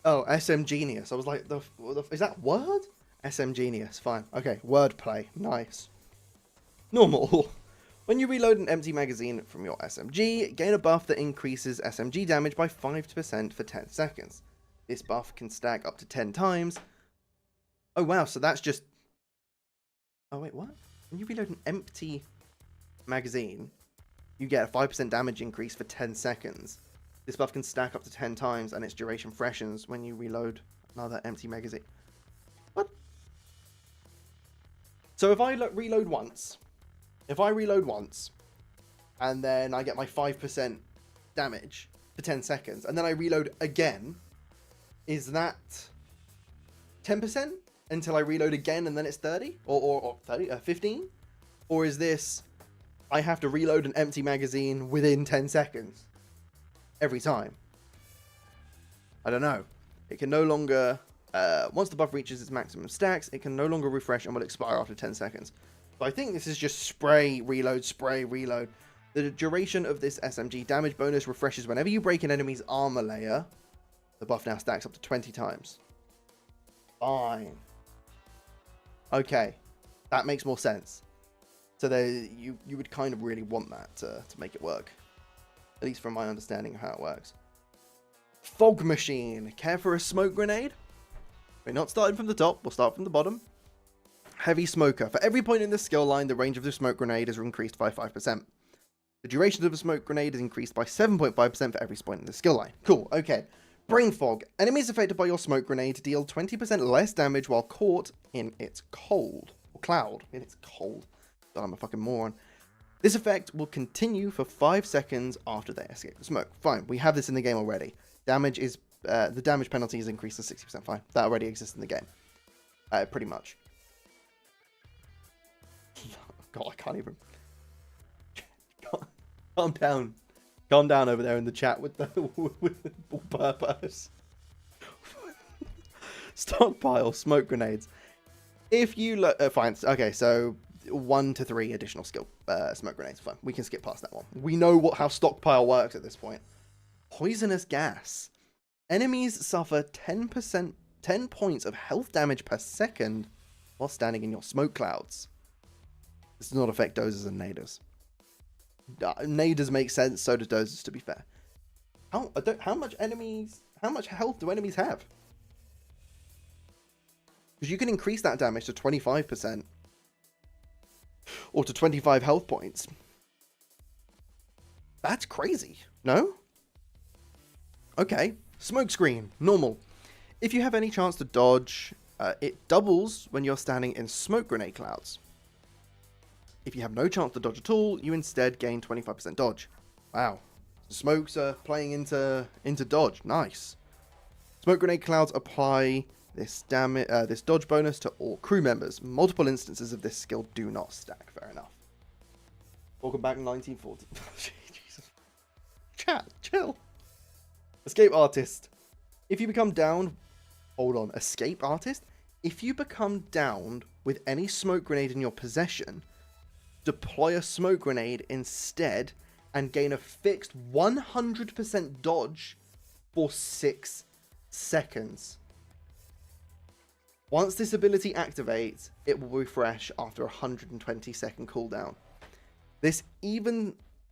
Oh, SM Genius. I was like, is that word? SM Genius. Fine. Okay, wordplay. Nice. Normal. When you reload an empty magazine from your SMG, gain a buff that increases SMG damage by 5% for 10 seconds. This buff can stack up to 10 times. Oh, wow. So that's just... Oh, wait, what? When you reload an empty magazine, you get a 5% damage increase for 10 seconds. This buff can stack up to 10 times, and its duration freshens when you reload another empty magazine. What? So if I reload once, and then I get my 5% damage for 10 seconds, and then I reload again, is that 10% until I reload again and then it's 30? Or 15? Or is this, I have to reload an empty magazine within 10 seconds every time? I don't know. It can no longer, once the buff reaches its maximum stacks, it can no longer refresh and will expire after 10 seconds. So I think this is just spray, reload. The duration of this SMG damage bonus refreshes whenever you break an enemy's armor layer. The buff now stacks up to 20 times. Fine. Okay. That makes more sense. So you would kind of really want that to make it work. At least from my understanding of how it works. Fog Machine. Care for a smoke grenade? We're not starting from the top. We'll start from the bottom. Heavy Smoker. For every point in this skill line, the range of the smoke grenade is increased by 5%. The duration of a smoke grenade is increased by 7.5% for every point in the skill line. Cool, okay. Brain fog. Enemies affected by your smoke grenade deal 20% less damage while caught in its cold. Or cloud. In its cold. God, I'm a fucking moron. This effect will continue for 5 seconds after they escape the smoke. Fine, we have this in the game already. Damage is... the damage penalty is increased to 60%. Fine, that already exists in the game. Pretty much. God, I can't even... Calm down. Calm down over there in the chat with the purpose. Stockpile smoke grenades. If you look... fine, okay, so 1 to 3 additional skill smoke grenades. Fine, we can skip past that one. We know how stockpile works at this point. Poisonous gas. Enemies suffer 10 points of health damage per second while standing in your smoke clouds. This does not affect dozers and naders. Naders make sense, so does dozers, to be fair. How much health do enemies have? Because you can increase that damage to 25%. Or to 25 health points. That's crazy, no? Okay. Smoke screen, normal. If you have any chance to dodge, it doubles when you're standing in smoke grenade clouds. If you have no chance to dodge at all, you instead gain 25% dodge. Wow. The smokes are playing into dodge. Nice. Smoke grenade clouds apply this dodge bonus to all crew members. Multiple instances of this skill do not stack. Fair enough. Welcome back in 1940. Jesus. Chat, chill. Escape artist. If you become downed... Hold on. Escape artist? If you become downed with any smoke grenade in your possession, deploy a smoke grenade instead and gain a fixed 100% dodge for 6 seconds. Once this ability activates, it will refresh after a 120-second cooldown. This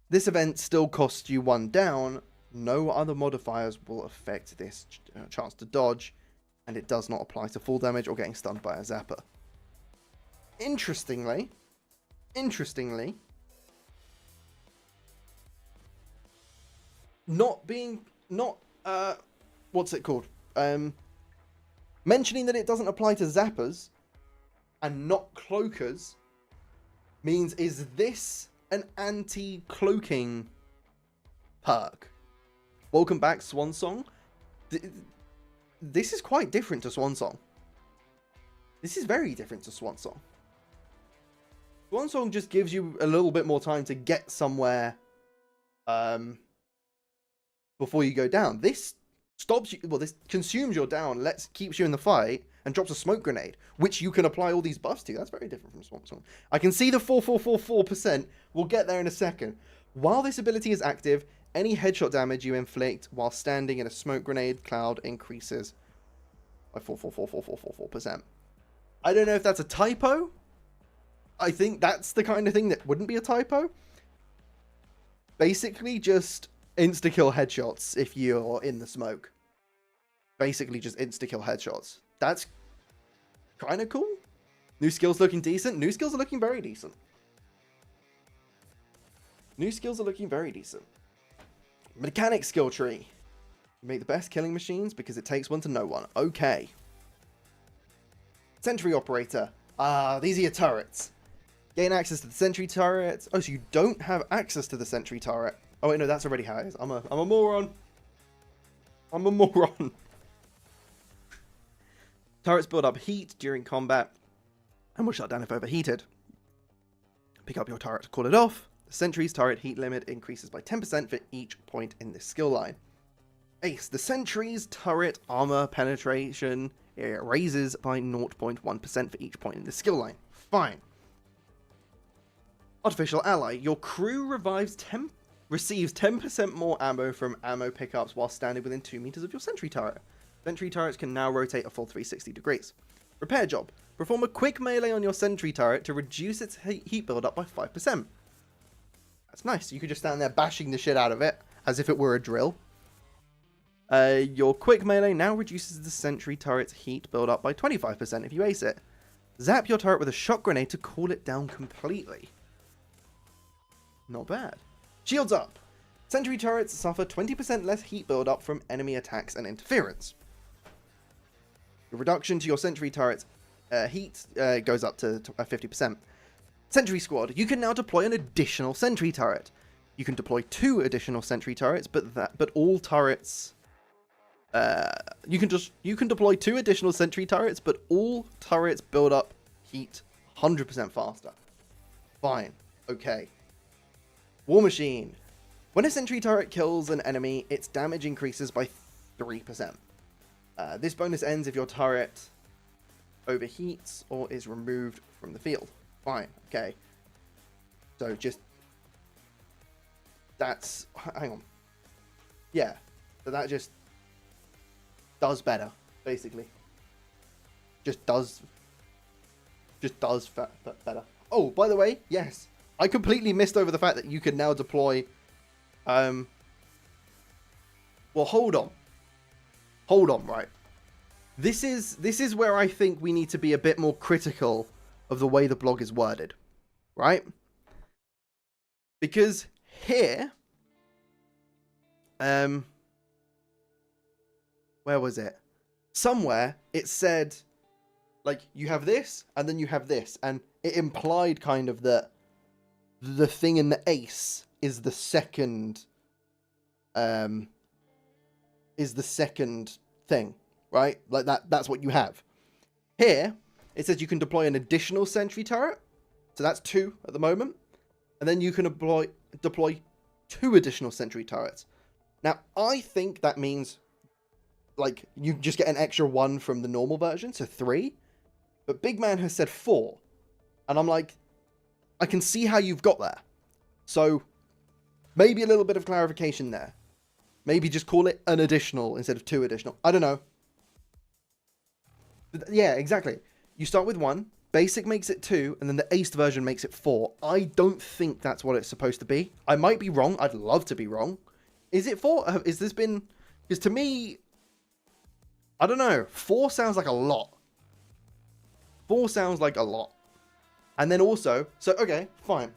event still costs you 1 down. No other modifiers will affect this chance to dodge, and it does not apply to full damage or getting stunned by a zapper. Interestingly, what's it called? Mentioning that it doesn't apply to zappers and not cloakers means, is this an anti-cloaking perk? Welcome back, Swansong. This is quite different to Swansong. This is very different to Swansong. Swansong just gives you a little bit more time to get somewhere before you go down. This stops you, well, this consumes your down, keeps you in the fight, and drops a smoke grenade, which you can apply all these buffs to. That's very different from Swansong. I can see the 4444%. We'll get there in a second. While this ability is active, any headshot damage you inflict while standing in a smoke grenade cloud increases by 444444%. I don't know if that's a typo. I think that's the kind of thing that wouldn't be a typo. Basically, just insta-kill headshots if you're in the smoke. Basically, just insta-kill headshots. That's kind of cool. New skills looking decent. New skills are looking very decent. New skills are looking very decent. Mechanic skill tree. You make the best killing machines because it takes one to know one. Okay. Sentry operator. These are your turrets. Gain access to the sentry turret. Oh, so you don't have access to the sentry turret. Oh wait, no, that's already how it is. I'm a moron. I'm a moron. Turrets build up heat during combat and will shut down if overheated. Pick up your turret to call it off. The sentry's turret heat limit increases by 10% for each point in this skill line. Ace. The sentry's turret armor penetration raises by 0.1% for each point in the skill line. Fine. Artificial ally. Your crew receives 10% more ammo from ammo pickups while standing within 2 meters of your sentry turret. Sentry turrets can now rotate a full 360 degrees. Repair job. Perform a quick melee on your sentry turret to reduce its heat build-up by 5%. That's nice. You could just stand there bashing the shit out of it as if it were a drill. Your quick melee now reduces the sentry turret's heat build-up by 25% if you ace it. Zap your turret with a shock grenade to cool it down completely. Not bad. Shields up. Sentry turrets suffer 20% less heat buildup from enemy attacks and interference. The reduction to your sentry turret's heat goes up to 50%. Sentry squad. You can now deploy an additional sentry turret. You can deploy 2 additional sentry turrets, but all turrets... you can deploy 2 additional sentry turrets, but all turrets build up heat 100% faster. Fine. Okay. War Machine. When a sentry turret kills an enemy, its damage increases by 3%. This bonus ends if your turret overheats or is removed from the field. Fine. Okay. So just... That's... Hang on. Yeah. So that just... does better, basically. Just does better. Oh, by the way, yes. I completely missed over the fact that you can now deploy... Well, hold on. Hold on, right. This is where I think we need to be a bit more critical of the way the blog is worded. Right? Because here... where was it? Somewhere it said, like, you have this, and then you have this, and it implied kind of that the thing in the ace is the second, thing, right? Like that's what you have. Here, it says you can deploy an additional sentry turret, so that's 2 at the moment, and then you can deploy 2 additional sentry turrets. Now, I think that means, like, you just get an extra 1 from the normal version, so 3. But Big Man has said 4. And I'm like, I can see how you've got there. So, maybe a little bit of clarification there. Maybe just call it an additional instead of 2 additional. I don't know. But yeah, exactly. You start with 1, basic makes it 2, and then the aced version makes it 4. I don't think that's what it's supposed to be. I might be wrong. I'd love to be wrong. Is it 4? Is this been... Because to me... I don't know. 4 sounds like a lot. 4 sounds like a lot. And then also... So, okay, fine.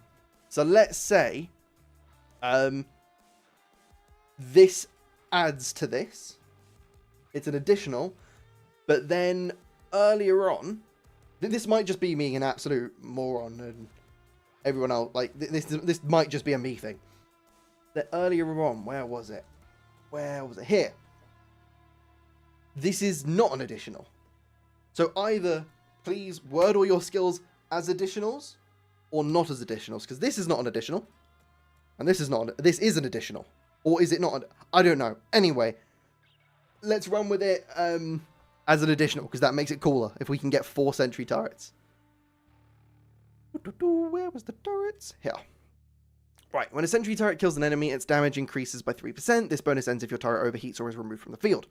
So let's say... this adds to this. It's an additional. But then earlier on... This might just be me an absolute moron and everyone else... Like, this might just be a me thing. That earlier on... Where was it? Where was it? Here. This is not an additional. So either, please, word all your skills as additionals, or not as additionals, because this is not an additional, and this is not. This is an additional, or is it not? I don't know. Anyway, let's run with it as an additional, because that makes it cooler if we can get 4 sentry turrets. Where was the turrets? Here. Right, when a sentry turret kills an enemy, its damage increases by 3%. This bonus ends if your turret overheats or is removed from the field.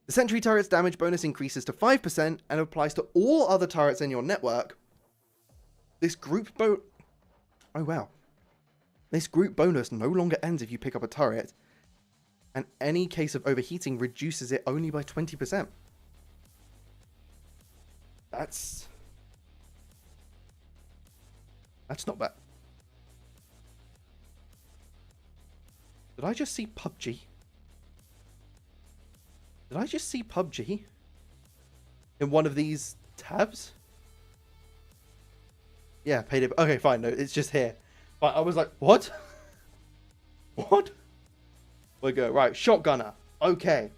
The sentry turret's damage bonus increases to 5% and applies to all other turrets in your network. This group Oh wow. This group bonus no longer ends if you pick up a turret, and any case of overheating reduces it only by 20%. That's not bad. Did I just see PUBG? Did I just see PUBG in one of these tabs? Yeah, Payday. Okay, fine. No, it's just here. But I was like, what? What? We go. Right, shotgunner. Okay.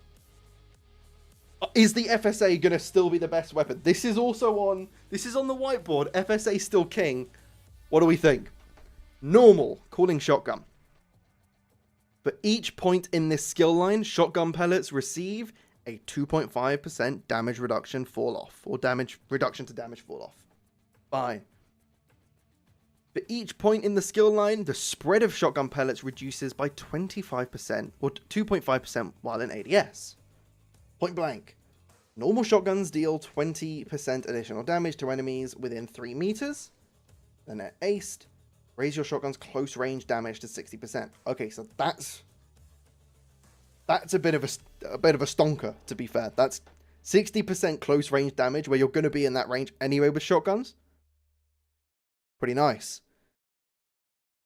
Is the FSA going to still be the best weapon? This is also on... This is on the whiteboard. FSA still king. What do we think? Normal. Calling shotgun. For each point in this skill line, shotgun pellets receive a 2.5% damage reduction fall off. Or damage reduction to damage fall off. Fine. For each point in the skill line, the spread of shotgun pellets reduces by 25% or 2.5% while in ADS. Point blank. Normal shotguns deal 20% additional damage to enemies within 3 meters. Then at aced, raise your shotgun's close range damage to 60%. Okay, so that's a bit of a stonker, to be fair. That's 60% close range damage where you're going to be in that range anyway with shotguns. Pretty nice.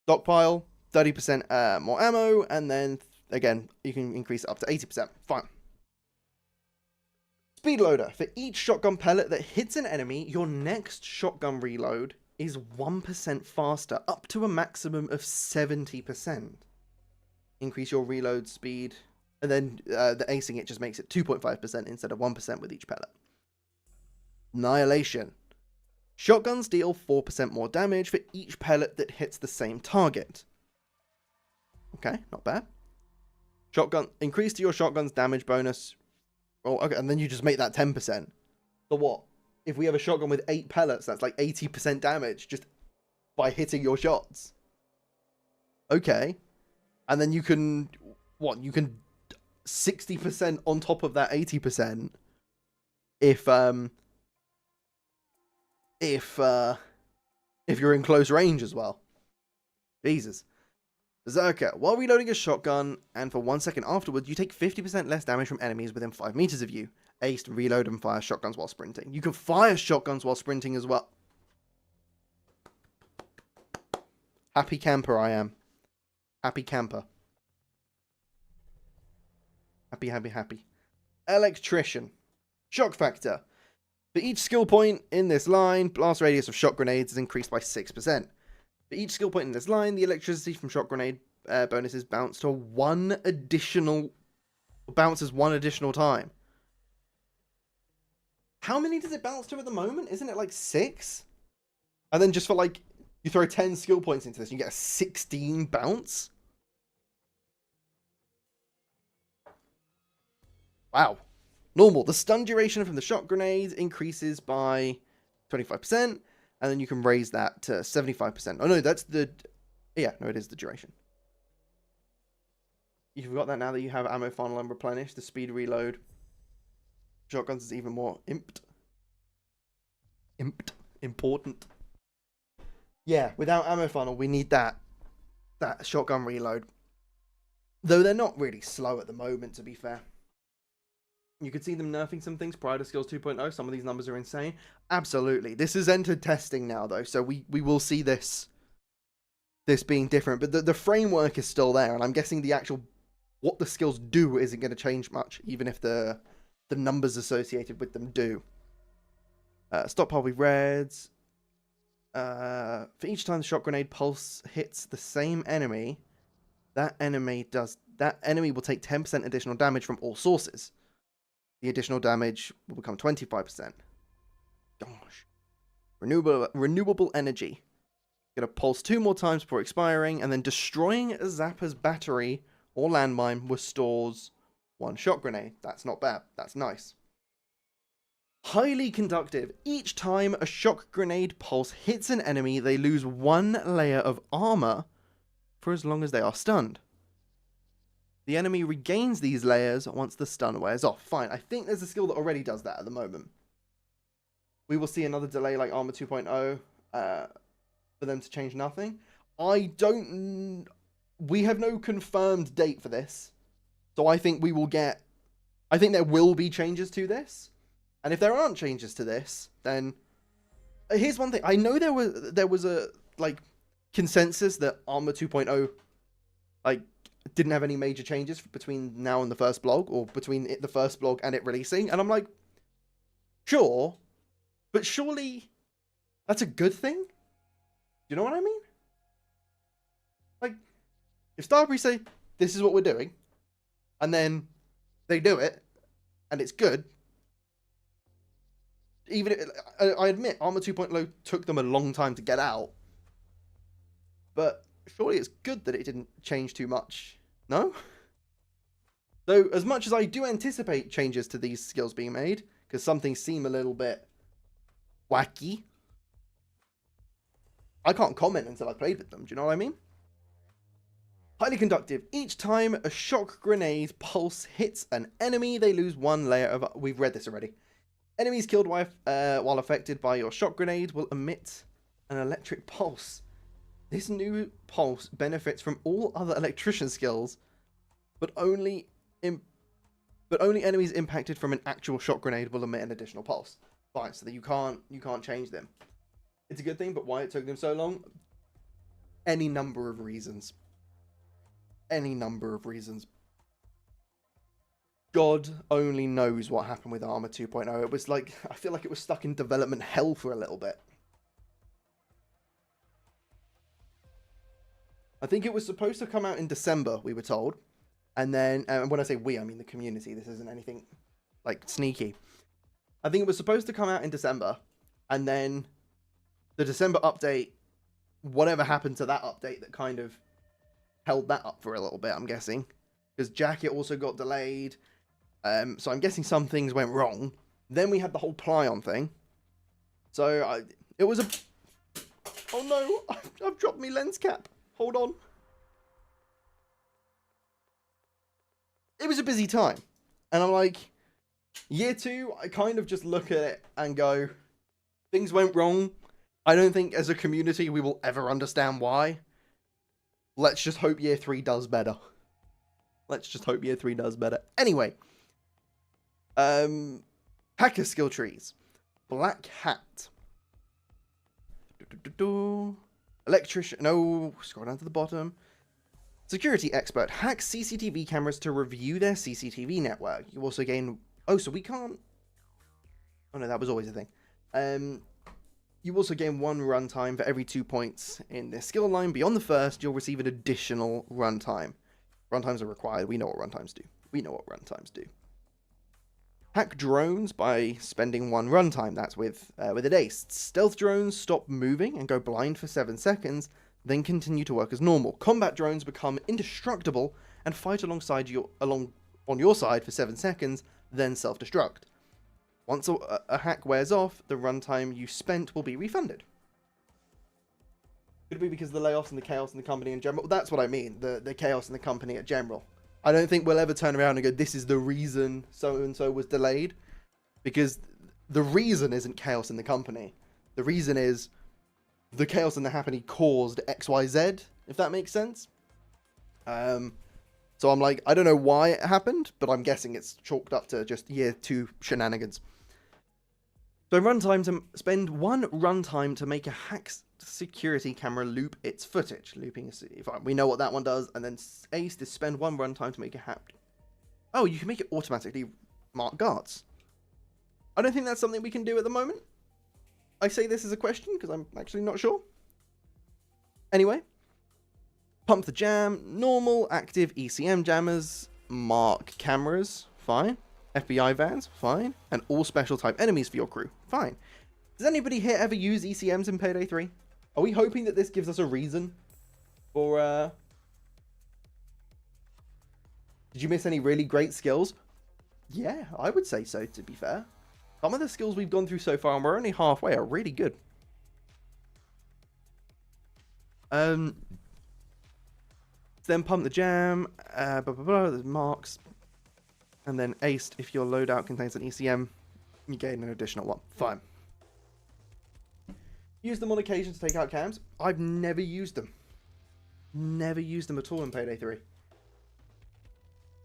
Stockpile, 30% more ammo, and then again you can increase it up to 80%. Fine. Speed loader. For each shotgun pellet that hits an enemy, your next shotgun reload is 1% faster, up to a maximum of 70%. Increase your reload speed, and then the acing it just makes it 2.5% instead of 1% with each pellet. Annihilation. Shotguns deal 4% more damage for each pellet that hits the same target. Okay, not bad. Increase to your shotgun's damage bonus. Oh, okay, and then you just make that 10%. So what? If we have a shotgun with 8 pellets, that's like 80% damage just by hitting your shots. Okay. And then you can, what? You can 60% on top of that 80% if you're in close range as well. Jesus. Berserker. While reloading a shotgun, and for 1 second afterwards, you take 50% less damage from enemies within 5 meters of you. Ace, reload, and fire shotguns while sprinting. You can fire shotguns while sprinting as well. Happy camper I am. Happy camper. Happy, happy, happy. Electrician. Shock factor. For each skill point in this line, blast radius of shock grenades is increased by 6%. For each skill point in this line, the electricity from shock grenade bonuses bounces one additional time. How many does it bounce to at the moment? Isn't it like 6? And then just for like, you throw 10 skill points into this, you get a 16 bounce? Wow. Normal. The stun duration from the shock grenades increases by 25%. And then you can raise that to 75%. Oh, no, that's the... Yeah, no, it is the duration. You forgot that now that you have ammo funnel and replenish. The speed reload. Shotguns is even more important. Yeah, without ammo funnel, we need that shotgun reload. Though they're not really slow at the moment, to be fair. You could see them nerfing some things prior to Skills 2.0. Some of these numbers are insane. Absolutely. This is entered testing now, though, so we will see this being different. But the framework is still there, and I'm guessing the actual... what the skills do isn't going to change much, even if the numbers associated with them do. Stockpile with reds. For each time the shock grenade pulse hits the same enemy, that enemy will take 10% additional damage from all sources. The additional damage will become 25%. Gosh. Renewable energy. Gonna pulse 2 more times before expiring, and then destroying a Zapper's battery or landmine restores 1 shock grenade. That's not bad. That's nice. Highly conductive. Each time a shock grenade pulse hits an enemy, they lose 1 layer of armor for as long as they are stunned. The enemy regains these layers once the stun wears off. Fine, I think there's a skill that already does that at the moment. We will see another delay like Armor 2.0 for them to change nothing. We have no confirmed date for this. So I think there will be changes to this. And if there aren't changes to this, then here's one thing. I know there was a consensus that Armor 2.0 didn't have any major changes between now and the first blog, or between the first blog and it releasing. And I'm like, sure, but surely that's a good thing? Do you know what I mean? Like, if Starbreeze say, this is what we're doing, and then they do it, and it's good, I admit, Armor 2.0 took them a long time to get out, but surely it's good that it didn't change too much, no? Though, as much as I do anticipate changes to these skills being made, because some things seem a little bit wacky, I can't comment until I played with them, do you know what I mean? Highly conductive. Each time a shock grenade pulse hits an enemy, they lose 1 layer of... We've read this already. Enemies killed while affected by your shock grenade will emit an electric pulse. This new pulse benefits from all other electrician skills, but only enemies impacted from an actual shock grenade will emit an additional pulse. Fine, so that you can't change them. It's a good thing, but why it took them so long? Any number of reasons. any number of reasons. God only knows what happened with Armor 2.0. It was like, I feel like it was stuck in development hell for a little bit. I think it was supposed to come out in December, we were told. And then, and when I say we, I mean the community. This isn't anything, like, sneaky. I think it was supposed to come out in December. And then the December update, whatever happened to that update that kind of held that up for a little bit, I'm guessing. Because Jacket also got delayed. So I'm guessing some things went wrong. Then we had the whole Plyon thing. So it was a... Oh no, I've dropped my lens cap. Hold on. It was a busy time. And I'm like, year 2, I kind of just look at it and go, things went wrong. I don't think as a community we will ever understand why. Let's just hope year 3 does better. Let's just hope year 3 does better. Anyway. Hacker skill trees. Black Hat. Electrician. No, scroll down to the bottom. Security expert hacks CCTV cameras to review their CCTV network. You also gain... Oh, so we can't... Oh no, that was always a thing. You also gain 1 runtime for every 2 points in this skill line. Beyond the first, you'll receive an additional runtime. Runtimes are required. We know what runtimes do. We know what runtimes do. Hack drones by spending 1 runtime. That's with an ace. Stealth drones stop moving and go blind for 7 seconds, then continue to work as normal. Combat drones become indestructible and fight alongside you on your side for 7 seconds, then self-destruct. Once a hack wears off, the runtime you spent will be refunded. Could it be because of the layoffs and the chaos in the company in general? That's what I mean, the chaos in the company in general. I don't think we'll ever turn around and go, this is the reason so-and-so was delayed. Because the reason isn't chaos in the company. The reason is the chaos in the company caused XYZ, if that makes sense. So I'm like, I don't know why it happened, but I'm guessing it's chalked up to just year 2 shenanigans. So spend 1 runtime to make a hack security camera loop its footage. Looping is, we know what that one does. And then ace is spend 1 runtime to make a hack. Oh, you can make it automatically mark guards. I don't think that's something we can do at the moment. I say this as a question because I'm actually not sure. Anyway. Pump the jam. Normal, active ECM jammers. Mark cameras. Fine. FBI vans, fine. And all special type enemies for your crew, fine. Does anybody here ever use ECMs in Payday 3? Are we hoping that this gives us a reason for, Did you miss any really great skills? Yeah, I would say so, to be fair. Some of the skills we've gone through so far, and we're only halfway, are really good. Then pump the jam, there's marks. And then aced, if your loadout contains an ECM, you gain an additional 1. Fine. Use them on occasion to take out cams. I've never used them. Never used them at all in Payday 3.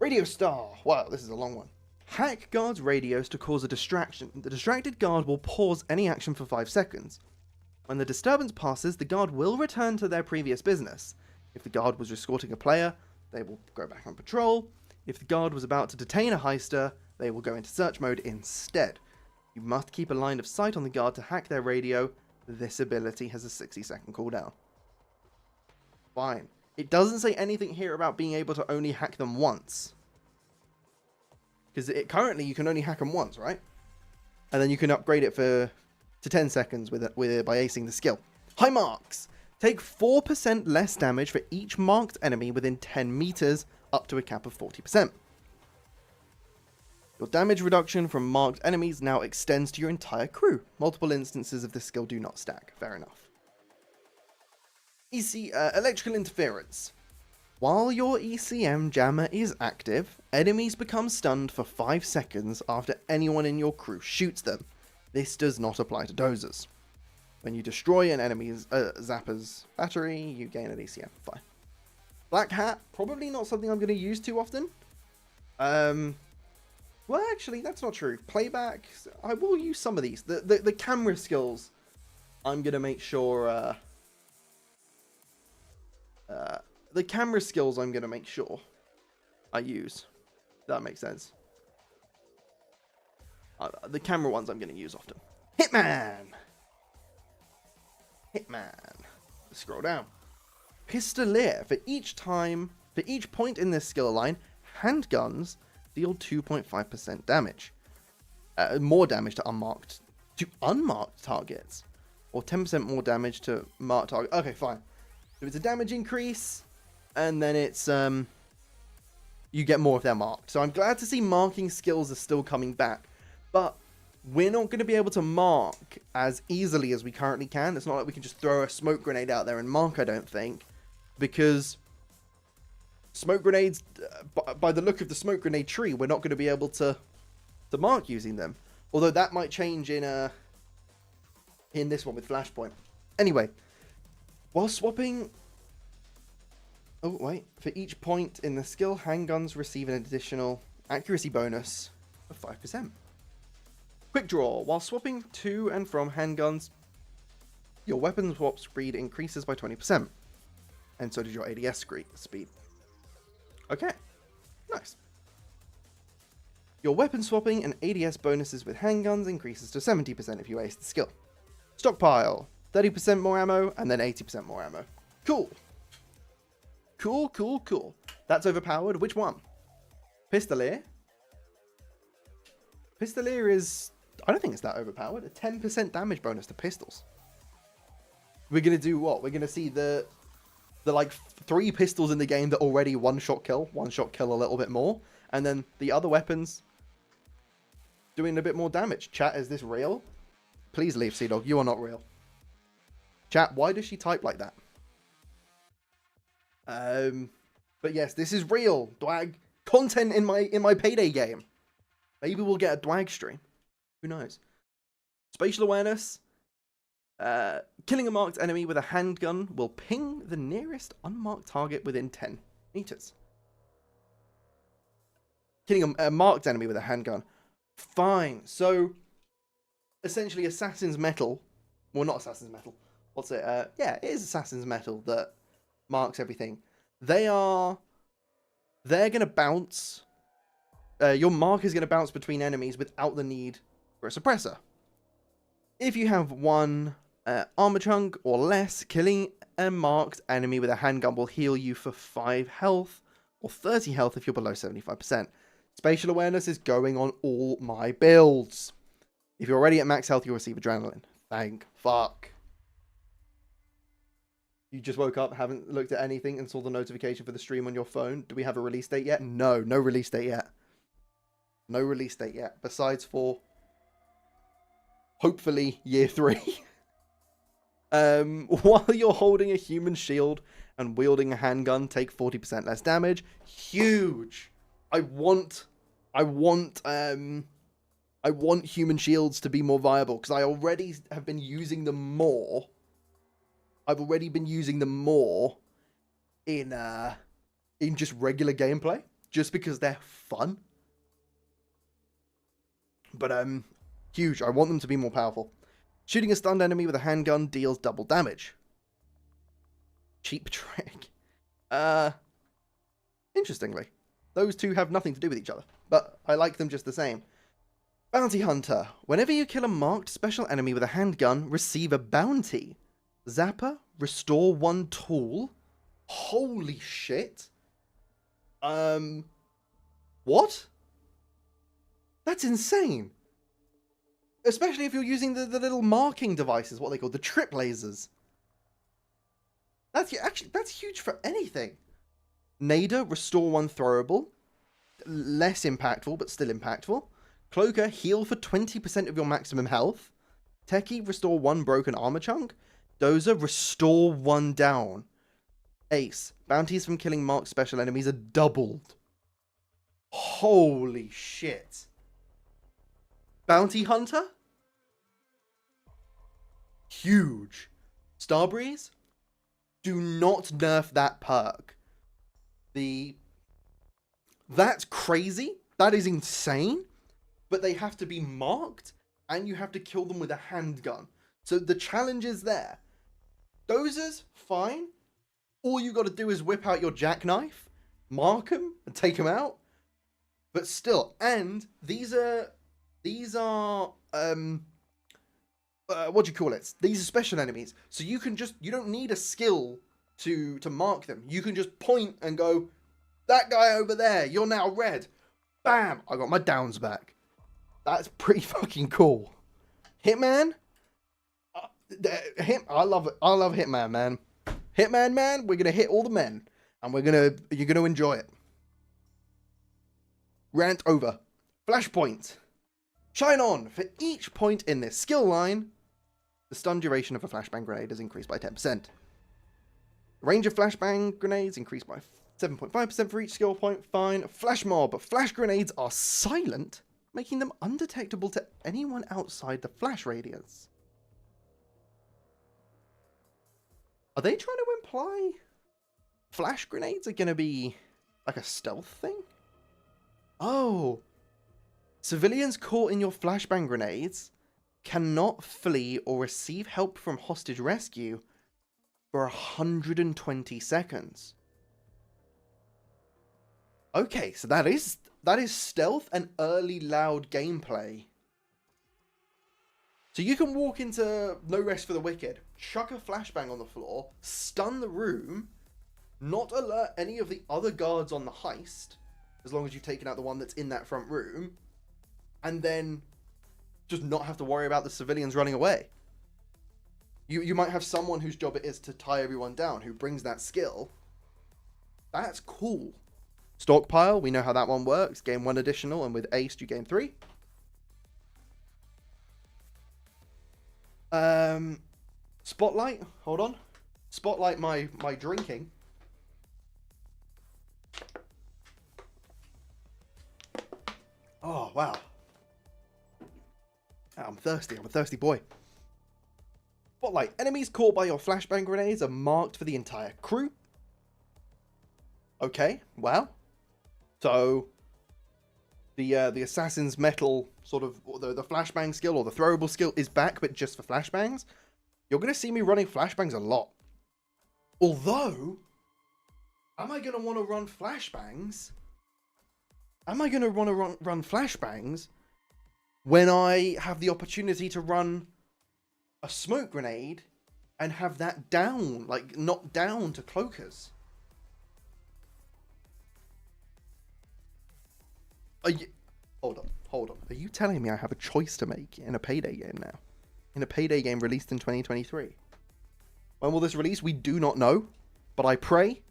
Radio Star. Wow, this is a long one. Hack guards' radios to cause a distraction. The distracted guard will pause any action for 5 seconds. When the disturbance passes, the guard will return to their previous business. If the guard was escorting a player, they will go back on patrol. If the guard was about to detain a heister, they will go into search mode instead. You must keep a line of sight on the guard to hack their radio. This ability has a 60-second cooldown. Fine. It doesn't say anything here about being able to only hack them once. Because currently you can only hack them once, right? And then you can upgrade it to 10 seconds by acing the skill. High marks. Take 4% less damage for each marked enemy within 10 meters, up to a cap of 40%. Your damage reduction from marked enemies now extends to your entire crew. Multiple instances of this skill do not stack. Fair enough. Electrical interference. While your ECM jammer is active, enemies become stunned for 5 seconds after anyone in your crew shoots them. This does not apply to dozers. When you destroy an enemy's zapper's battery, you gain an ECM. Fine. Black Hat, probably not something I'm going to use too often. Well, actually, that's not true. Playback, I will use some of these. The camera skills, I'm going to make sure the camera skills I'm going to make sure I use. That makes sense. The camera ones I'm going to use often. Hitman! Let's scroll down. Pistolier. For each point in this skill line, handguns deal 2.5% damage. More damage to unmarked targets. Or 10% more damage to marked targets. Okay, fine. So it's a damage increase, and then it's you get more if they're marked. So I'm glad to see marking skills are still coming back. But we're not going to be able to mark as easily as we currently can. It's not like we can just throw a smoke grenade out there and mark, I don't think. Because smoke grenades, by the look of the smoke grenade tree, we're not going to be able to mark using them. Although that might change in this one with Flashpoint. Anyway, while swapping... Oh, wait. For each point in the skill, handguns receive an additional accuracy bonus of 5%. Quick draw. While swapping to and from handguns, your weapon swap speed increases by 20%. And so does your ADS speed. Okay. Nice. Your weapon swapping and ADS bonuses with handguns increases to 70% if you ace the skill. Stockpile. 30% more ammo and then 80% more ammo. Cool. Cool. That's overpowered. Which one? Pistolier. Pistolier is... I don't think it's that overpowered. A 10% damage bonus to pistols. We're going to do what? We're going to see the like 3 pistols in the game that already one-shot kill a little bit more. And then the other weapons doing a bit more damage. Chat, is this real? Please leave, Sea-Dog. You are not real. Chat, why does she type like that? But yes, this is real. Dwag content in my Payday game. Maybe we'll get a Dwag stream. Who knows? Spatial awareness. Killing a marked enemy with a handgun will ping the nearest unmarked target within 10 meters. Killing a marked enemy with a handgun. Fine. So, essentially, Assassin's Metal. Well, not Assassin's Metal. What's it? Yeah, it is Assassin's Metal that marks everything. They're going to bounce. Your mark is going to bounce between enemies without the need for a suppressor. If you have 1 armor chunk or less, killing a marked enemy with a handgun will heal you for 5 health or 30 health if you're below 75%. Spatial awareness is going on all my builds. If you're already at max health, you'll receive adrenaline. Thank fuck. You just woke up, haven't looked at anything, and saw the notification for the stream on your phone. Do we have a release date yet? No release date yet. No release date yet. Besides for, hopefully, year 3. While you're holding a human shield and wielding a handgun, take 40% less damage. Huge. I want human shields to be more viable because I already have been using them more. I've already been using them more in just regular gameplay, just because they're fun. But huge. I want them to be more powerful. Shooting a stunned enemy with a handgun deals double damage. Cheap trick. Interestingly, those two have nothing to do with each other, but I like them just the same. Bounty Hunter. Whenever you kill a marked special enemy with a handgun, receive a bounty. Zapper, restore 1 tool. Holy shit. What? That's insane. Especially if you're using the little marking devices, what they call the trip lasers. That's huge for anything. Nader, restore 1 throwable. Less impactful, but still impactful. Cloaker, heal for 20% of your maximum health. Techie, restore 1 broken armor chunk. Dozer, restore 1 down. Ace, bounties from killing marked special enemies are doubled. Holy shit. Bounty Hunter? Huge. Starbreeze? Do not nerf that perk. That's crazy. That is insane. But they have to be marked, and you have to kill them with a handgun. So the challenge is there. Dozers, fine. All you got to do is whip out your jackknife, mark them, and take them out. But still, and these are what do you call it? These are special enemies. So you don't need a skill to mark them. You can just point and go, that guy over there, you're now red. Bam! I got my downs back. That's pretty fucking cool. Hitman? I love it. I love Hitman, man. Hitman, man, we're gonna hit all the men. And you're gonna enjoy it. Rant over. Flashpoint. Shine on. For each point in this skill line, the stun duration of a flashbang grenade is increased by 10%. The range of flashbang grenades increased by 7.5% for each skill point. Fine. Flash mob. Flash grenades are silent, making them undetectable to anyone outside the flash radius. Are they trying to imply flash grenades are going to be like a stealth thing? Oh. Civilians caught in your flashbang grenades cannot flee or receive help from hostage rescue for 120 seconds. Okay, so that is stealth and early loud gameplay. So you can walk into No Rest for the Wicked, chuck a flashbang on the floor, stun the room, not alert any of the other guards on the heist, as long as you've taken out the one that's in that front room, and then just not have to worry about the civilians running away. You might have someone whose job it is to tie everyone down, who brings that skill. That's cool. Stockpile, we know how that one works. Gain 1 additional, and with Ace, you gain 3. Spotlight, hold on. Spotlight my drinking. Oh, wow. I'm thirsty. I'm a thirsty boy. Spotlight. Enemies caught by your flashbang grenades are marked for the entire crew. Okay, wow. So, the Assassin's Metal sort of, the flashbang skill or the throwable skill is back, but just for flashbangs. You're going to see me running flashbangs a lot. Although, am I going to want to run flashbangs? Am I going to want to run flashbangs when I have the opportunity to run a smoke grenade and have that down, like knocked down to cloakers? Hold on. Are you telling me I have a choice to make in a Payday game now? In a Payday game released in 2023? When will this release? We do not know. But I pray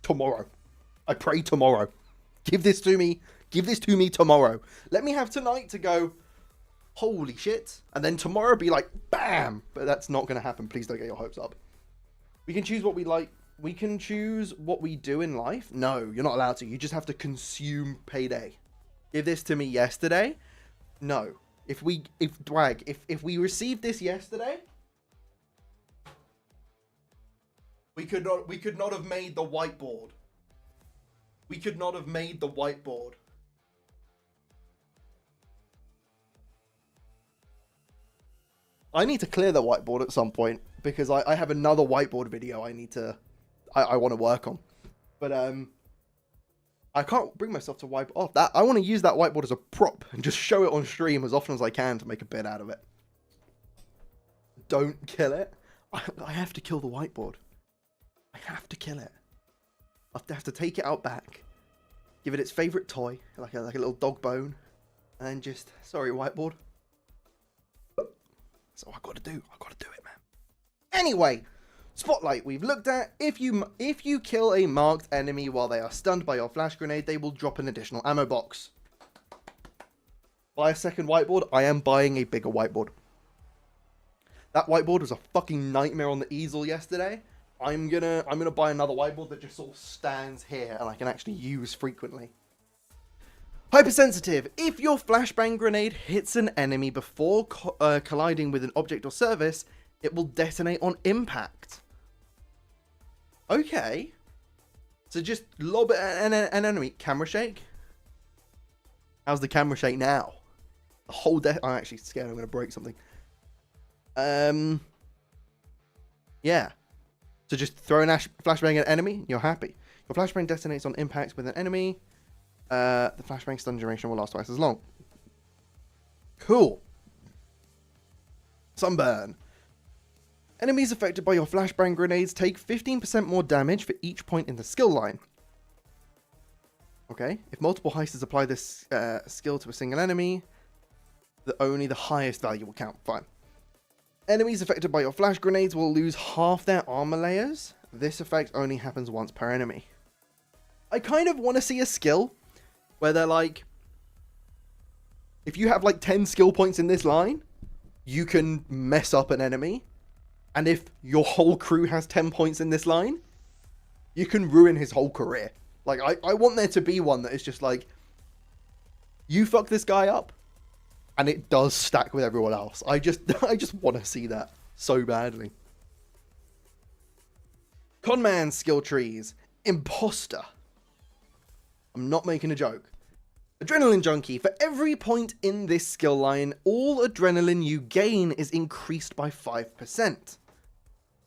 tomorrow. I pray tomorrow. Give this to me. Give this to me tomorrow. Let me have tonight to go, holy shit. And then tomorrow be like, bam. But that's not going to happen. Please don't get your hopes up. We can choose what we like. We can choose what we do in life. No, you're not allowed to. You just have to consume Payday. Give this to me yesterday. No. If we received this yesterday, we could not have made the whiteboard. We could not have made the whiteboard. I need to clear the whiteboard at some point because I have another whiteboard video I want to work on. But I can't bring myself to wipe off that. I want to use that whiteboard as a prop and just show it on stream as often as I can to make a bit out of it. Don't kill it. I have to kill the whiteboard. I have to kill it. I have to take it out back, give it its favorite toy, like a little dog bone, and then just, sorry, whiteboard. That's all I got to do. I got to do it, man. Anyway, Spotlight we've looked at. If you kill a marked enemy while they are stunned by your flash grenade, they will drop an additional ammo box. Buy a second whiteboard. I am buying a bigger whiteboard. That whiteboard was a fucking nightmare on the easel yesterday. I'm gonna buy another whiteboard that just sort of stands here and I can actually use frequently. Hypersensitive. If your flashbang grenade hits an enemy before colliding with an object or surface, it will detonate on impact. Okay. So just lob it at an enemy. Camera shake? How's the camera shake now? The whole I'm actually scared I'm going to break something. Yeah. to just throw a flashbang at an enemy, you're happy. Your flashbang detonates on impact with an enemy. The flashbang stun duration will last twice as long. Cool. Sunburn. Enemies affected by your flashbang grenades take 15% more damage for each point in the skill line. Okay, if multiple heisters apply this skill to a single enemy, only the highest value will count. Fine. Enemies affected by your flash grenades will lose half their armor layers. This effect only happens once per enemy. I kind of want to see a skill where they're like, if you have like 10 skill points in this line, you can mess up an enemy. And if your whole crew has 10 points in this line, you can ruin his whole career. Like, I want there to be one that is just like, you fuck this guy up, and it does stack with everyone else. I just want to see that so badly. Conman skill trees. Imposter. I'm not making a joke. Adrenaline Junkie. For every point in this skill line, all adrenaline you gain is increased by 5%.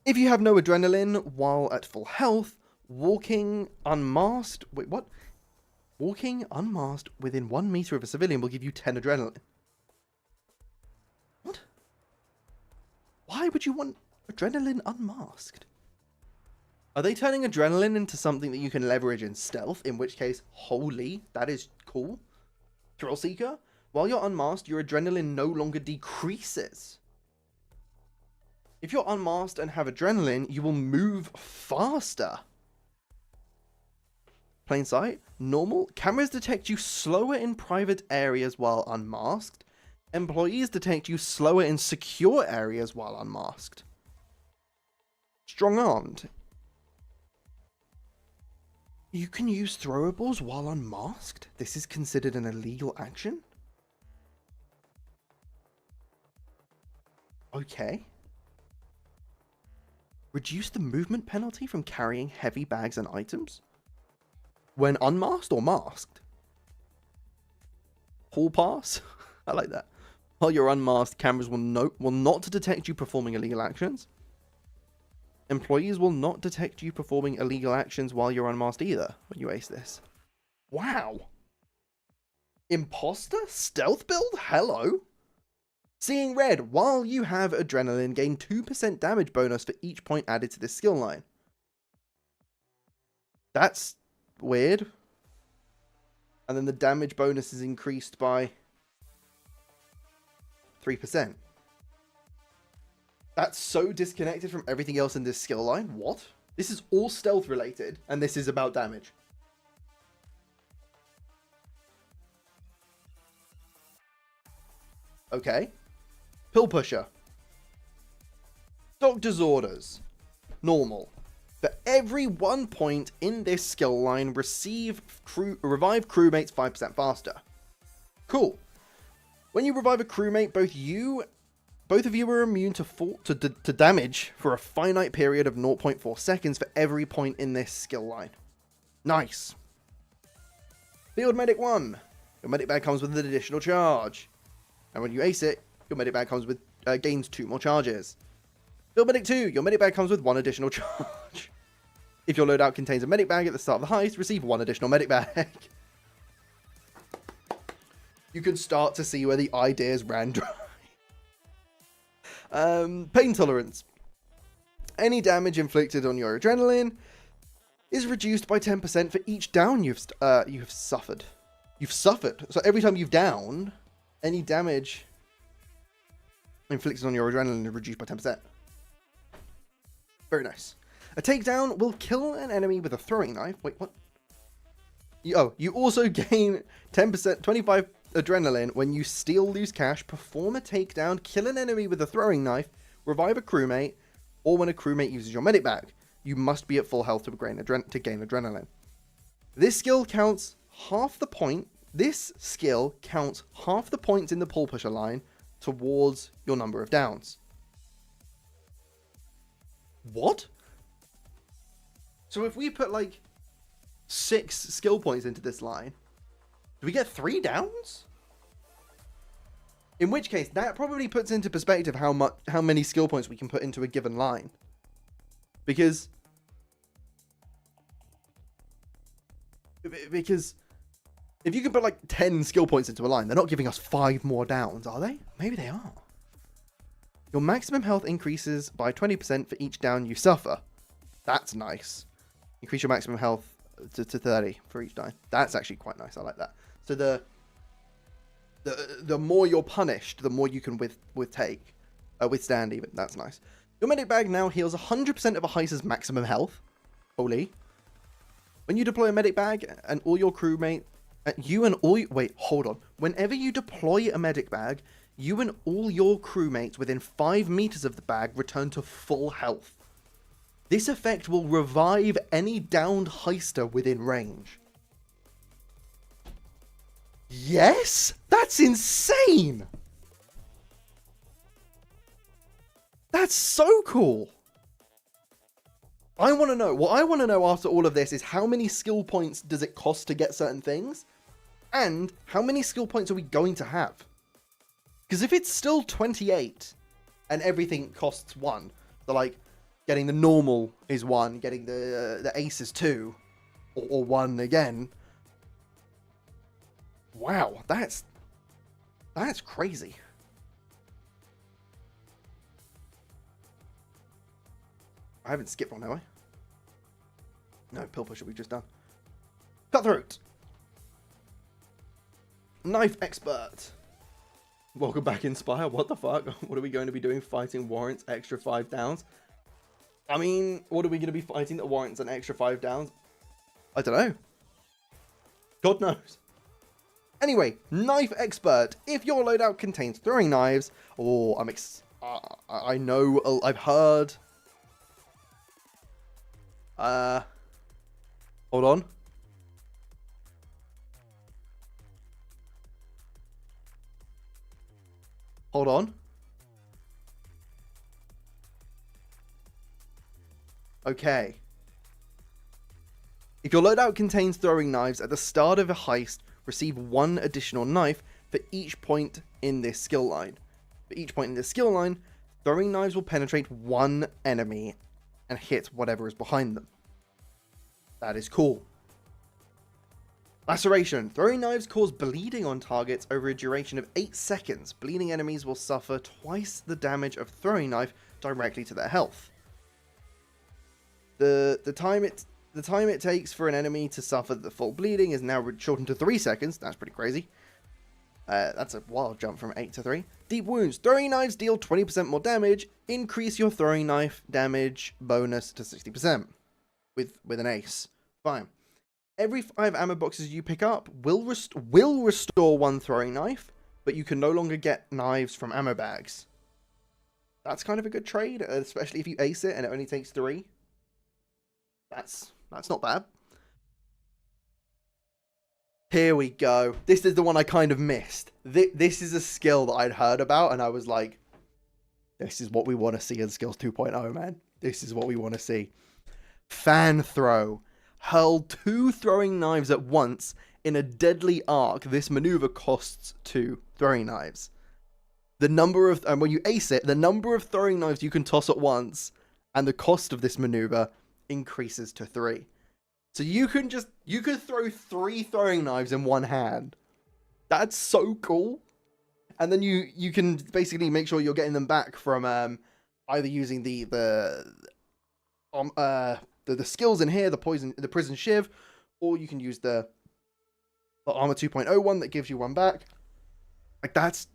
If you have no adrenaline while at full health, walking unmasked... Wait, what? Walking unmasked within 1 meter of a civilian will give you 10 adrenaline. What? Why would you want adrenaline unmasked? Are they turning adrenaline into something that you can leverage in stealth? In which case, holy, that is cool. Thrill Seeker? While you're unmasked, your adrenaline no longer decreases. If you're unmasked and have adrenaline, you will move faster. Plain sight. Normal. Cameras detect you slower in private areas while unmasked. Employees detect you slower in secure areas while unmasked. Strong-armed. You can use throwables while unmasked? This is considered an illegal action? Okay. Reduce the movement penalty from carrying heavy bags and items? When unmasked or masked? Hall pass? I like that. While you're unmasked, cameras will not detect you performing illegal actions. Employees will not detect you performing illegal actions while you're unmasked either when you ace this. Wow. Imposter? Stealth build? Hello. Seeing red. While you have adrenaline, gain 2% damage bonus for each point added to this skill line. That's weird. And then the damage bonus is increased by 3%. That's so disconnected from everything else in this skill line. What? This is all stealth related, and this is about damage. Okay. Pill Pusher. Doctor's Orders. Normal. For every 1 point in this skill line, revive crewmates 5% faster. Cool. When you revive a crewmate, both of you are immune to damage for a finite period of 0.4 seconds for every point in this skill line. Nice. Field Medic 1. Your medic bag comes with an additional charge. And when you ace it, your medic bag comes with gains 2 more charges. Field Medic 2. Your medic bag comes with 1 additional charge. If your loadout contains a medic bag at the start of the heist, receive 1 additional medic bag. You can start to see where the ideas ran dry. Pain tolerance. Any damage inflicted on your adrenaline is reduced by 10% for each down you have suffered. You've suffered. So every time you've downed, any damage inflicted on your adrenaline is reduced by 10%. Very nice. A takedown will kill an enemy with a throwing knife. Wait, what? You also gain 10%, 25 adrenaline when you steal loose cash, perform a takedown, kill an enemy with a throwing knife, revive a crewmate, or when a crewmate uses your medic bag. You must be at full health to gain adrenaline. This skill counts half the point. This skill counts half the points in the Pill Pusher line towards your number of downs. What? So if we put like 6 skill points into this line, do we get 3 downs? In which case, that probably puts into perspective how many skill points we can put into a given line. Because Because if you can put like 10 skill points into a line, they're not giving us 5 more downs, are they? Maybe they are. Your maximum health increases by 20% for each down you suffer. That's nice. Increase your maximum health to 30 for each die. That's actually quite nice. I like that. So the more you're punished, the more you can withstand even. That's nice. Your medic bag now heals 100% of a heister's maximum health. Holy. When you deploy a medic bag and all your crewmates, wait, hold on. Whenever you deploy a medic bag, you and all your crewmates within 5 meters of the bag return to full health. This effect will revive any downed heister within range. Yes? That's insane! That's so cool! What I want to know after all of this is how many skill points does it cost to get certain things? And how many skill points are we going to have? Because if it's still 28 and everything costs 1, so like getting the normal is 1, getting the ace is 2, or 1 again. Wow, that's crazy. I haven't skipped one, have I? No, pill pusher we've just done. Cutthroat. Knife expert. Welcome back, Inspire. What the fuck? What are we going to be doing? Fighting warrants extra 5 downs? I mean, what are we going to be fighting that warrants an extra 5 downs? I don't know. God knows. Anyway, knife expert. If your loadout contains throwing knives, or I know, I've heard. Hold on. Hold on. Okay. If your loadout contains throwing knives at the start of a heist, receive 1 additional knife for each point in this skill line. For each point in this skill line, throwing knives will penetrate 1 enemy and hit whatever is behind them. That is cool. Laceration. Throwing knives cause bleeding on targets over a duration of 8 seconds. Bleeding enemies will suffer twice the damage of throwing knife directly to their health. The time it takes for an enemy to suffer the full bleeding is now shortened to 3 seconds. That's pretty crazy. That's a wild jump from 8 to 3. Deep wounds. Throwing knives deal 20% more damage. Increase your throwing knife damage bonus to 60% with an ace. Fine. Every 5 ammo boxes you pick up will restore 1 throwing knife, but you can no longer get knives from ammo bags. That's kind of a good trade, especially if you ace it and it only takes 3. That's not bad. Here we go. This is the one I kind of missed. This is a skill that I'd heard about, and I was like, this is what we want to see in Skills 2.0, man. This is what we want to see. Fan throw. Hurl 2 throwing knives at once in a deadly arc. This maneuver costs 2 throwing knives. The number of, and when you ace it, the number of throwing knives you can toss at once and the cost of this maneuver increases to 3. So you could throw 3 throwing knives in one hand. That's so cool. And then you can basically make sure you're getting them back from either using the skills in here, the prison shiv, or you can use the armor 2.0 one that gives you 1 back. Like that's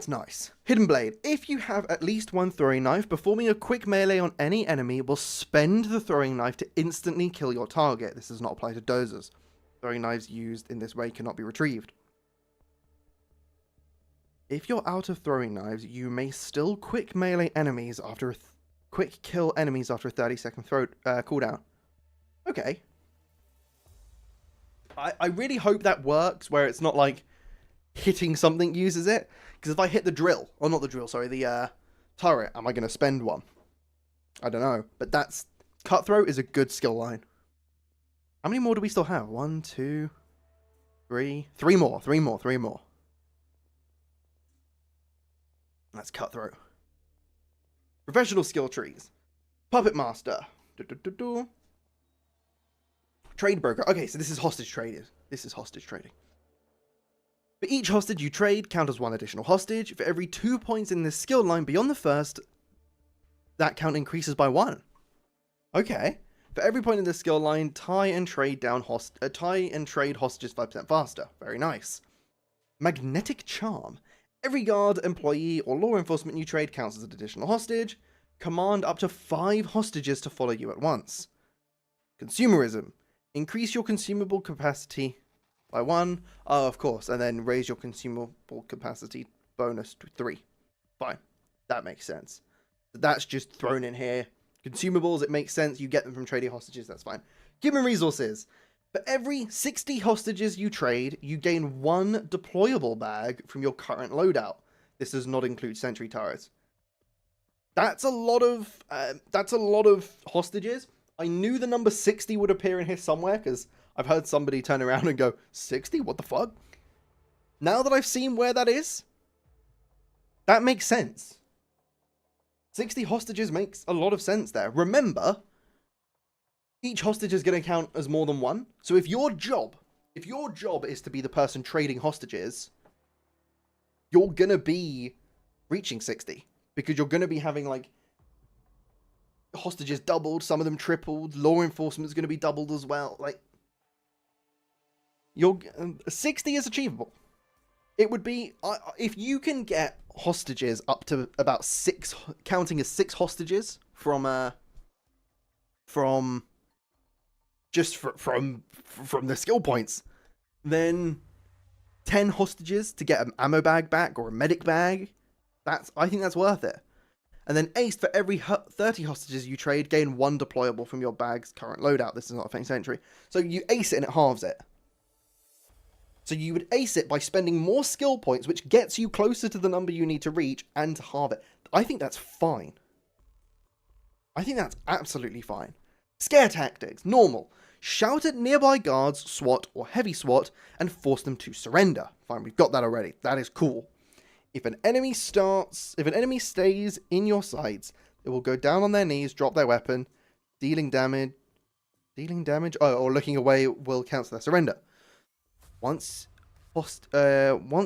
nice. Hidden blade. If you have at least 1 throwing knife, performing a quick melee on any enemy will spend the throwing knife to instantly kill your target. This does not apply to dozers. Throwing knives used in this way cannot be retrieved. If you're out of throwing knives, you may still quick melee enemies after a quick kill enemies after a 30-second cooldown. Okay. I really hope that works, where it's not like hitting something uses it. Because if I hit the drill, or not the drill, sorry, the turret, am I going to spend 1? I don't know. But that's... Cutthroat is a good skill line. How many more do we still have? 1, 2, 3... 3 more. That's Cutthroat. Professional skill trees. Puppet Master. Trade broker. Okay, so this is hostage trading. This is hostage trading. For each hostage you trade, count as 1 additional hostage. For every 2 points in this skill line beyond the first, that count increases by 1. Okay. For every point in this skill line, tie and trade hostages 5% faster. Very nice. Magnetic charm. Every guard, employee, or law enforcement you trade counts as an additional hostage. Command up to 5 hostages to follow you at once. Consumerism. Increase your consumable capacity by 1. Oh, of course. And then raise your consumable capacity bonus to 3. Fine. That makes sense. That's just thrown in here. Consumables, it makes sense. You get them from trading hostages. That's fine. Human resources. For every 60 hostages you trade, you gain 1 deployable bag from your current loadout. This does not include sentry turrets. That's a lot of hostages. I knew the number 60 would appear in here somewhere, because I've heard somebody turn around and go, 60? What the fuck? Now that I've seen where that is, that makes sense. 60 hostages makes a lot of sense there. Remember, each hostage is going to count as more than 1. So if your job is to be the person trading hostages, you're going to be reaching 60. Because you're going to be having, like, hostages doubled, some of them tripled, law enforcement is going to be doubled as well. Like, 60 is achievable. It would be, if you can get hostages up to about 6, counting as 6 hostages from the skill points, then 10 hostages to get an ammo bag back or a medic bag, I think that's worth it. And then ace, for every 30 hostages you trade, gain 1 deployable from your bag's current loadout. This is not a fake sentry. So you ace it and it halves it. So you would ace it by spending more skill points, which gets you closer to the number you need to reach, and to halve it. I think that's fine. I think that's absolutely fine. Scare tactics. Normal. Shout at nearby guards, SWAT, or heavy SWAT, and force them to surrender. Fine, we've got that already. That is cool. If an enemy stays in your sights, they will go down on their knees, drop their weapon, dealing damage, or looking away will cancel their surrender. Once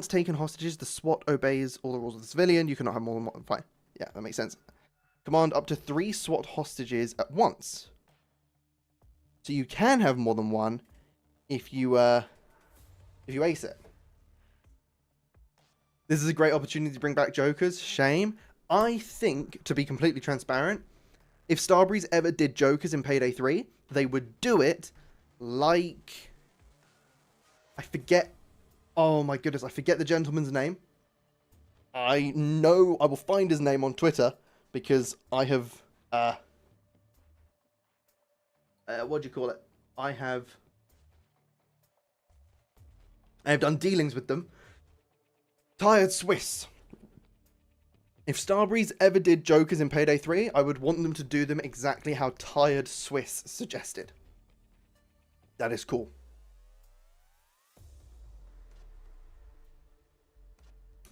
taken hostages, the SWAT obeys all the rules of the civilian. You cannot have more than 1. Fine. Yeah, that makes sense. Command up to 3 SWAT hostages at once. So you can have more than 1 if you ace it. This is a great opportunity to bring back Jokers. Shame. I think, to be completely transparent, if Starbreeze ever did Jokers in Payday 3, they would do it like... I forget... Oh my goodness, I forget the gentleman's name. I know I will find his name on Twitter, because I have... what do you call it? I have done dealings with them. Tired Swiss. If Starbreeze ever did Jokers in Payday 3, I would want them to do them exactly how Tired Swiss suggested. That is cool.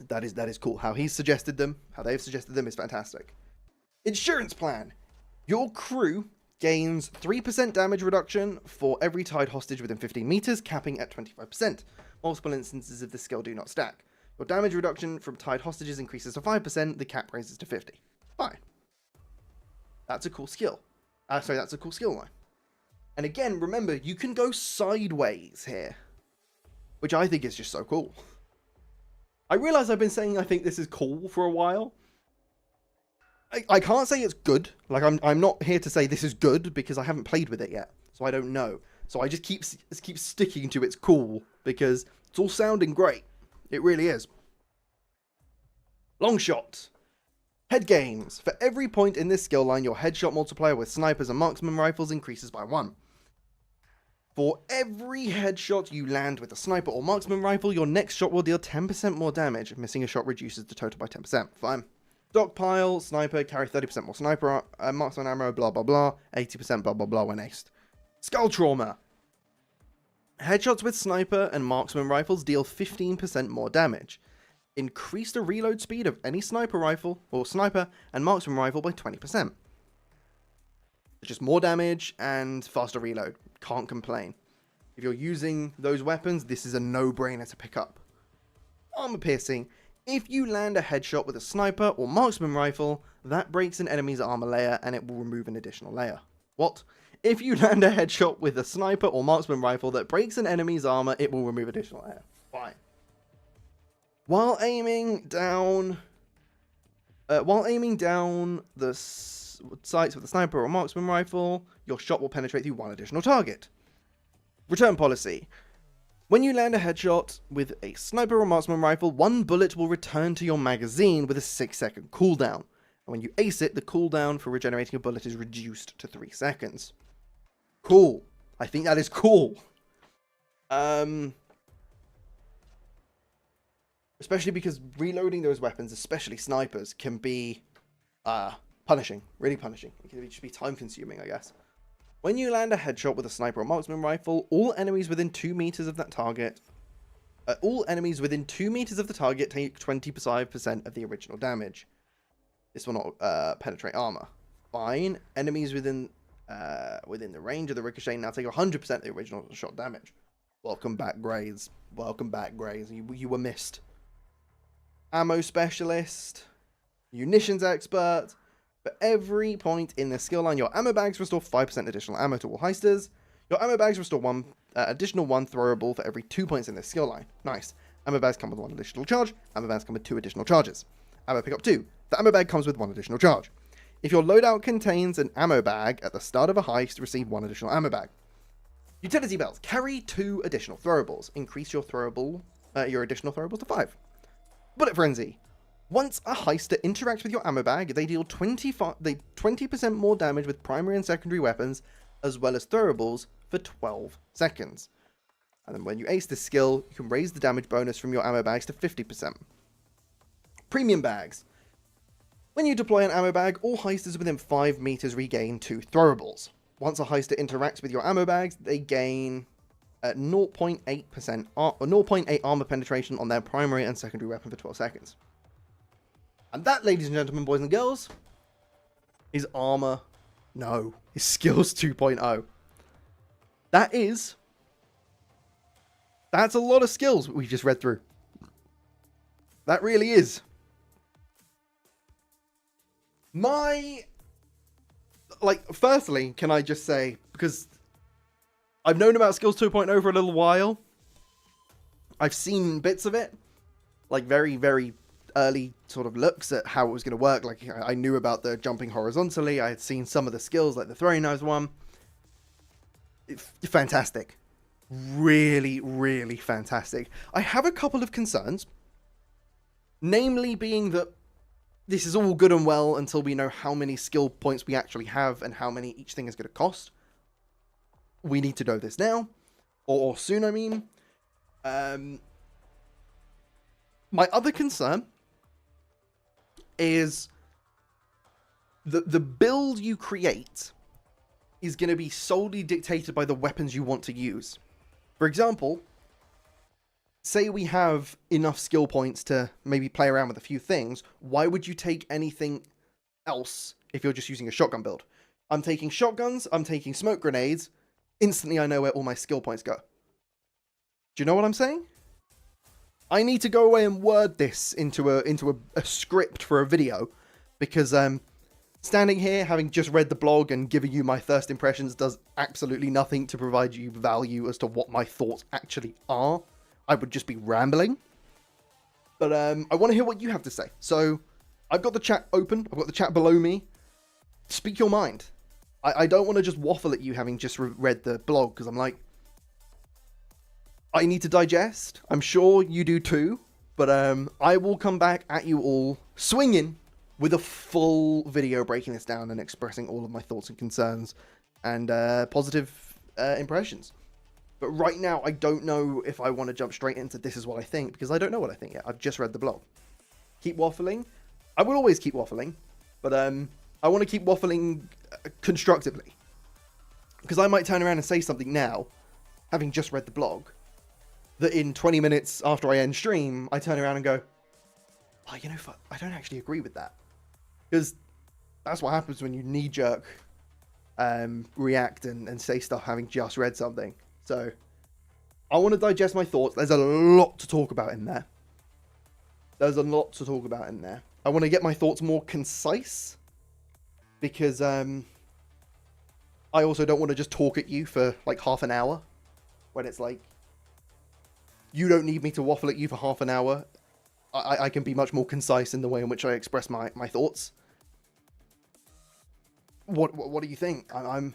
That is cool. How he's suggested them, how they've suggested them is fantastic. Insurance plan. Your crew gains 3% damage reduction for every tied hostage within 15 meters, capping at 25%. Multiple instances of this skill do not stack. Your damage reduction from tied hostages increases to 5%, the cap raises to 50. Fine. That's a cool skill. That's a cool skill line. And again, remember, you can go sideways here, which I think is just so cool. I realize I've been saying I think this is cool for a while. I can't say it's good. Like, I'm not here to say this is good, because I haven't played with it yet, so I don't know. So I just keep sticking to it's cool, because it's all sounding great. It really is. Long shot. Head games. For every point in this skill line, your headshot multiplier with snipers and marksman rifles increases by 1. For every headshot you land with a sniper or marksman rifle, your next shot will deal 10% more damage. Missing a shot reduces the total by 10%. Fine. Stockpile, sniper, carry 30% more sniper, marksman ammo, blah blah blah, 80% blah blah blah when aced. Skull trauma. Headshots with sniper and marksman rifles deal 15% more damage. Increase the reload speed of any sniper rifle, or sniper and marksman rifle by 20%. Just more damage and faster reload. can't complain. If you're using those weapons, this is a no-brainer to pick up. Armor piercing. If you land a headshot with a sniper or marksman rifle, that breaks an enemy's armor layer and it will remove an additional layer. What? If you land a headshot with a sniper or marksman rifle that breaks an enemy's armor, it will remove additional layer. Fine. While aiming down the sights with a sniper or marksman rifle, your shot will penetrate through one additional target. Return policy. When you land a headshot with a sniper or marksman rifle, one bullet will return to your magazine with a 6-second cooldown. And when you ace it, the cooldown for regenerating a bullet is reduced to 3 seconds. Cool. I think that is cool. Especially because reloading those weapons, especially snipers, can be punishing. Really punishing. It can just be time consuming, I guess. When you land a headshot with a sniper or marksman rifle, all enemies within 2 meters of that target take 25% of the original damage. This will not penetrate armor. Fine. Enemies within the range of the ricochet now take 100% of the original shot damage. Welcome back, Grays. Welcome back, Grays. You were missed. Ammo specialist. Munitions expert. For every point in the skill line, your ammo bags restore 5% additional ammo to all heisters. Your ammo bags restore one additional throwable for every 2 points in this skill line. Nice. Ammo bags come with 1 additional charge. Ammo bags come with 2 additional charges. Ammo pickup 2. The ammo bag comes with 1 additional charge. If your loadout contains an ammo bag at the start of a heist, receive 1 additional ammo bag. Utility belts. Carry 2 additional throwables. Increase your additional throwables to 5. Bullet frenzy. Once a heister interacts with your ammo bag, they deal 20% more damage with primary and secondary weapons, as well as throwables, for 12 seconds. And then when you ace this skill, you can raise the damage bonus from your ammo bags to 50%. Premium bags. When you deploy an ammo bag, all heisters within 5 meters regain 2 throwables. Once a heister interacts with your ammo bags, they gain 0.8 armor penetration on their primary and secondary weapon for 12 seconds. And that, ladies and gentlemen, boys and girls, is Armor. No, is Skills 2.0. That's a lot of skills we just read through. That really is. Firstly, can I just say, because I've known about Skills 2.0 for a little while. I've seen bits of it, like very, very early sort of looks at how it was going to work. Like, I knew about the jumping horizontally. I had seen some of the skills, like the throwing knives one. Fantastic. Really, really fantastic. I have a couple of concerns. Namely being that this is all good and well until we know how many skill points we actually have and how many each thing is going to cost. We need to know this now. Or soon, I mean. My other concern is the build you create is going to be solely dictated by the weapons you want to use. For example, say we have enough skill points to maybe play around with a few things. Why would you take anything else if you're just using a shotgun build? I'm taking shotguns, I'm taking smoke grenades. Instantly I know where all my skill points go. Do you know what I'm saying? I need to go away and word this into a script for a video, because standing here, having just read the blog and giving you my first impressions does absolutely nothing to provide you value as to what my thoughts actually are. I would just be rambling. But I want to hear what you have to say. So I've got the chat open. I've got the chat below me. Speak your mind. I don't want to just waffle at you having just read the blog, because I'm like, I need to digest. I'm sure you do too. But I will come back at you all swinging with a full video breaking this down and expressing all of my thoughts and concerns and positive impressions. But right now, I don't know if I want to jump straight into this is what I think, because I don't know what I think yet. I've just read the blog. Keep waffling. I will always keep waffling, but I want to keep waffling constructively. Because I might turn around and say something now, having just read the blog, that in 20 minutes after I end stream, I turn around and go, oh, you know, I don't actually agree with that. Because that's what happens when you knee-jerk react and say stuff having just read something. So I want to digest my thoughts. There's a lot to talk about in there. I want to get my thoughts more concise because I also don't want to just talk at you for like half an hour when it's like you don't need me to waffle at you for half an hour. I can be much more concise in the way in which I express my thoughts. What do you think? I'm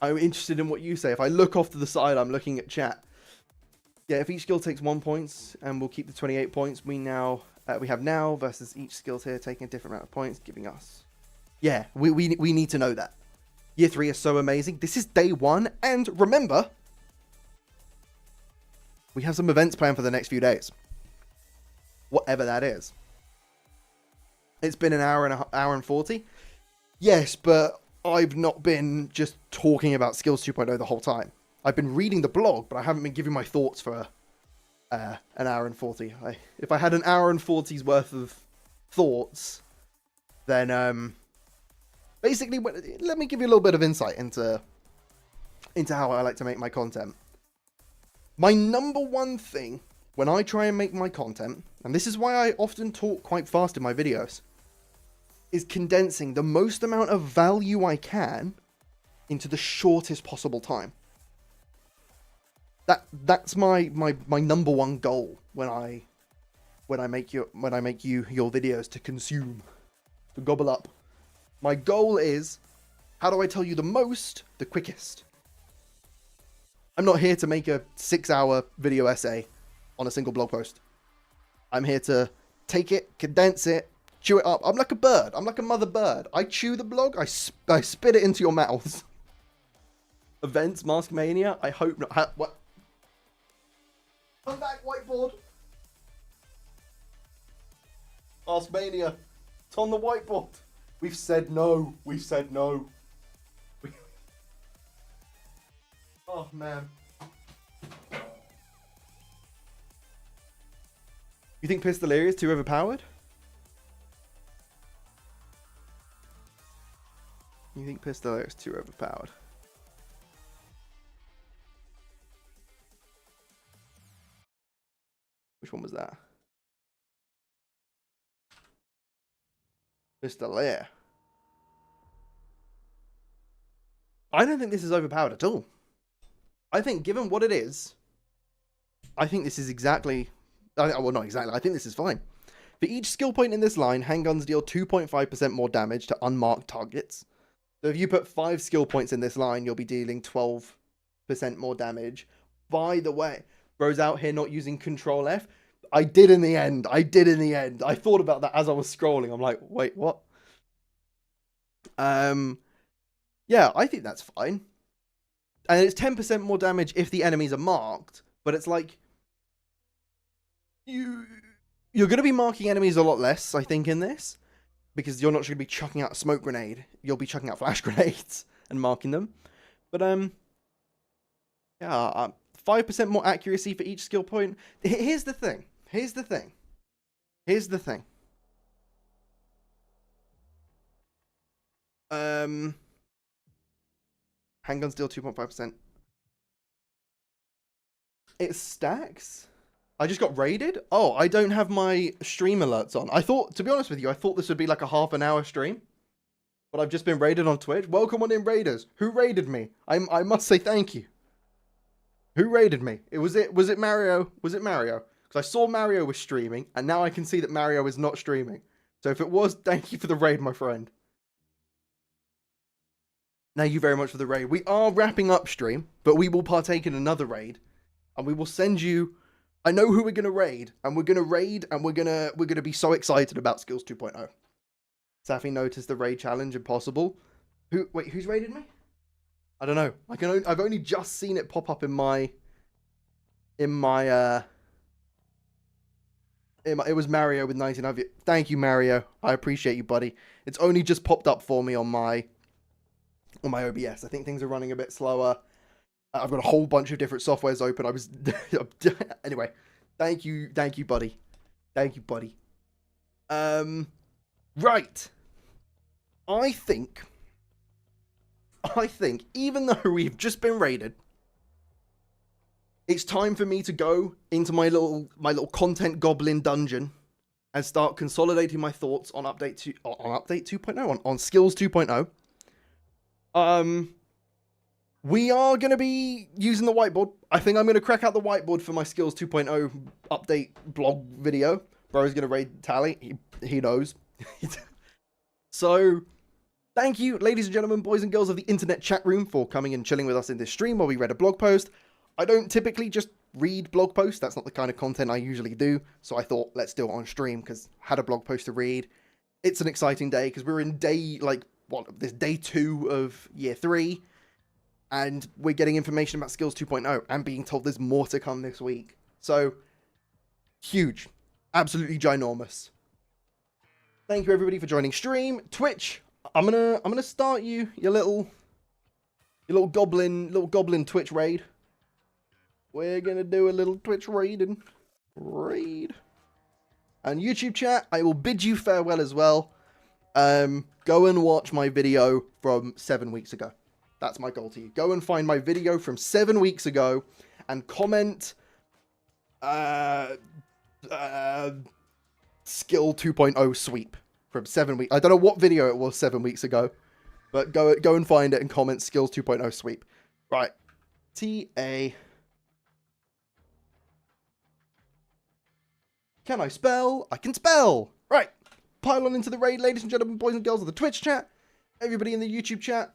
interested in what you say. If I look off to the side, I'm looking at chat. Yeah, if each skill takes 1 point, and we'll keep the 28 points, we have now versus each skill tier taking a different amount of points, giving us. Yeah, we need to know that. Year 3 is so amazing. This is day 1, and remember, we have some events planned for the next few days. Whatever that is. It's been an hour and 40. Yes, but I've not been just talking about Skills 2.0 the whole time. I've been reading the blog, but I haven't been giving my thoughts for an hour and 40. If I had an hour and 40's worth of thoughts, then basically, let me give you a little bit of insight into how I like to make my content. My number one thing when I try and make my content, and this is why I often talk quite fast in my videos, is condensing the most amount of value I can into the shortest possible time. That's my number one goal when I make your videos to consume, to gobble up. My goal is, how do I tell you the most, the quickest? I'm not here to make a 6-hour video essay on a single blog post. I'm here to take it, condense it, chew it up. I'm like a bird. I'm like a mother bird. I chew the blog, I spit it into your mouths. Events, Mask Mania, I hope not. What? Come back, whiteboard. Mask Mania. It's on the whiteboard. We've said no. We've said no. Oh, man. You think Pistolaria is too overpowered? You think Pistolaria is too overpowered? Which one was that? Pistolaria. I don't think this is overpowered at all. I think, given what it is, I think this is exactly... Well, not exactly. I think this is fine. For each skill point in this line, handguns deal 2.5% more damage to unmarked targets. So if you put 5 skill points in this line, you'll be dealing 12% more damage. By the way, bro's out here not using Control F. I did in the end. I thought about that as I was scrolling. I'm like, wait, what? Yeah, I think that's fine. And it's 10% more damage if the enemies are marked. But it's like... You're going to be marking enemies a lot less, I think, in this. Because you're not just going to be chucking out a smoke grenade. You'll be chucking out flash grenades and marking them. But, yeah, 5% more accuracy for each skill point. Here's the thing. Handguns deal 2.5%. It stacks? I just got raided? Oh, I don't have my stream alerts on. I thought, to be honest with you, I thought this would be like a half an hour stream. But I've just been raided on Twitch. Welcome on in, raiders. Who raided me? I must say thank you. Who raided me? Was it Mario? Was it Mario? Because I saw Mario was streaming, and now I can see that Mario is not streaming. So if it was, thank you for the raid, my friend. Thank you very much for the raid. We are wrapping up stream, but we will partake in another raid. And we will send you... I know who we're going to raid, and we're going to raid, and we're going to be so excited about Skills 2.0. Safi noticed the raid challenge impossible. Who's raided me? I don't know. I've only just seen it pop up in my it was Mario with 99. Thank you, Mario. I appreciate you, buddy. It's only just popped up for me on my OBS. I think things are running a bit slower. I've got a whole bunch of different softwares open. Anyway, thank you, buddy. Thank you, buddy. Right. I think I think, even though we've just been raided, it's time for me to go into my little content goblin dungeon and start consolidating my thoughts on update 2.0, on skills 2.0. We are going to be using the whiteboard. I think I'm going to crack out the whiteboard for my skills 2.0 update blog video. Bro's going to raid Tally. He knows. So, thank you, ladies and gentlemen, boys and girls of the internet chat room, for coming and chilling with us in this stream while we read a blog post. I don't typically just read blog posts. That's not the kind of content I usually do. So I thought, let's do it on stream because I had a blog post to read. It's an exciting day because we're in this day 2 of year 3. And we're getting information about skills 2.0 and being told there's more to come this week. So, huge. Absolutely ginormous. Thank you everybody for joining stream. Twitch, I'm gonna start your little goblin Twitch raid. We're gonna do a little Twitch raid. And YouTube chat, I will bid you farewell as well. Go and watch my video from 7 weeks ago. That's my goal to you. Go and find my video from 7 weeks ago and comment skill 2.0 sweep from 7 weeks. I don't know what video it was 7 weeks ago, but go and find it and comment skills 2.0 sweep. Right. TA. Can I spell? I can spell. Right. Pile on into the raid, ladies and gentlemen, boys and girls of the Twitch chat. Everybody in the YouTube chat.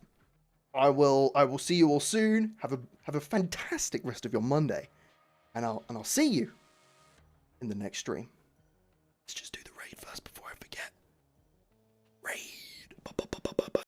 I will see you all soon. Have a fantastic rest of your Monday. And I'll see you in the next stream. Let's just do the raid first before I forget. Raid.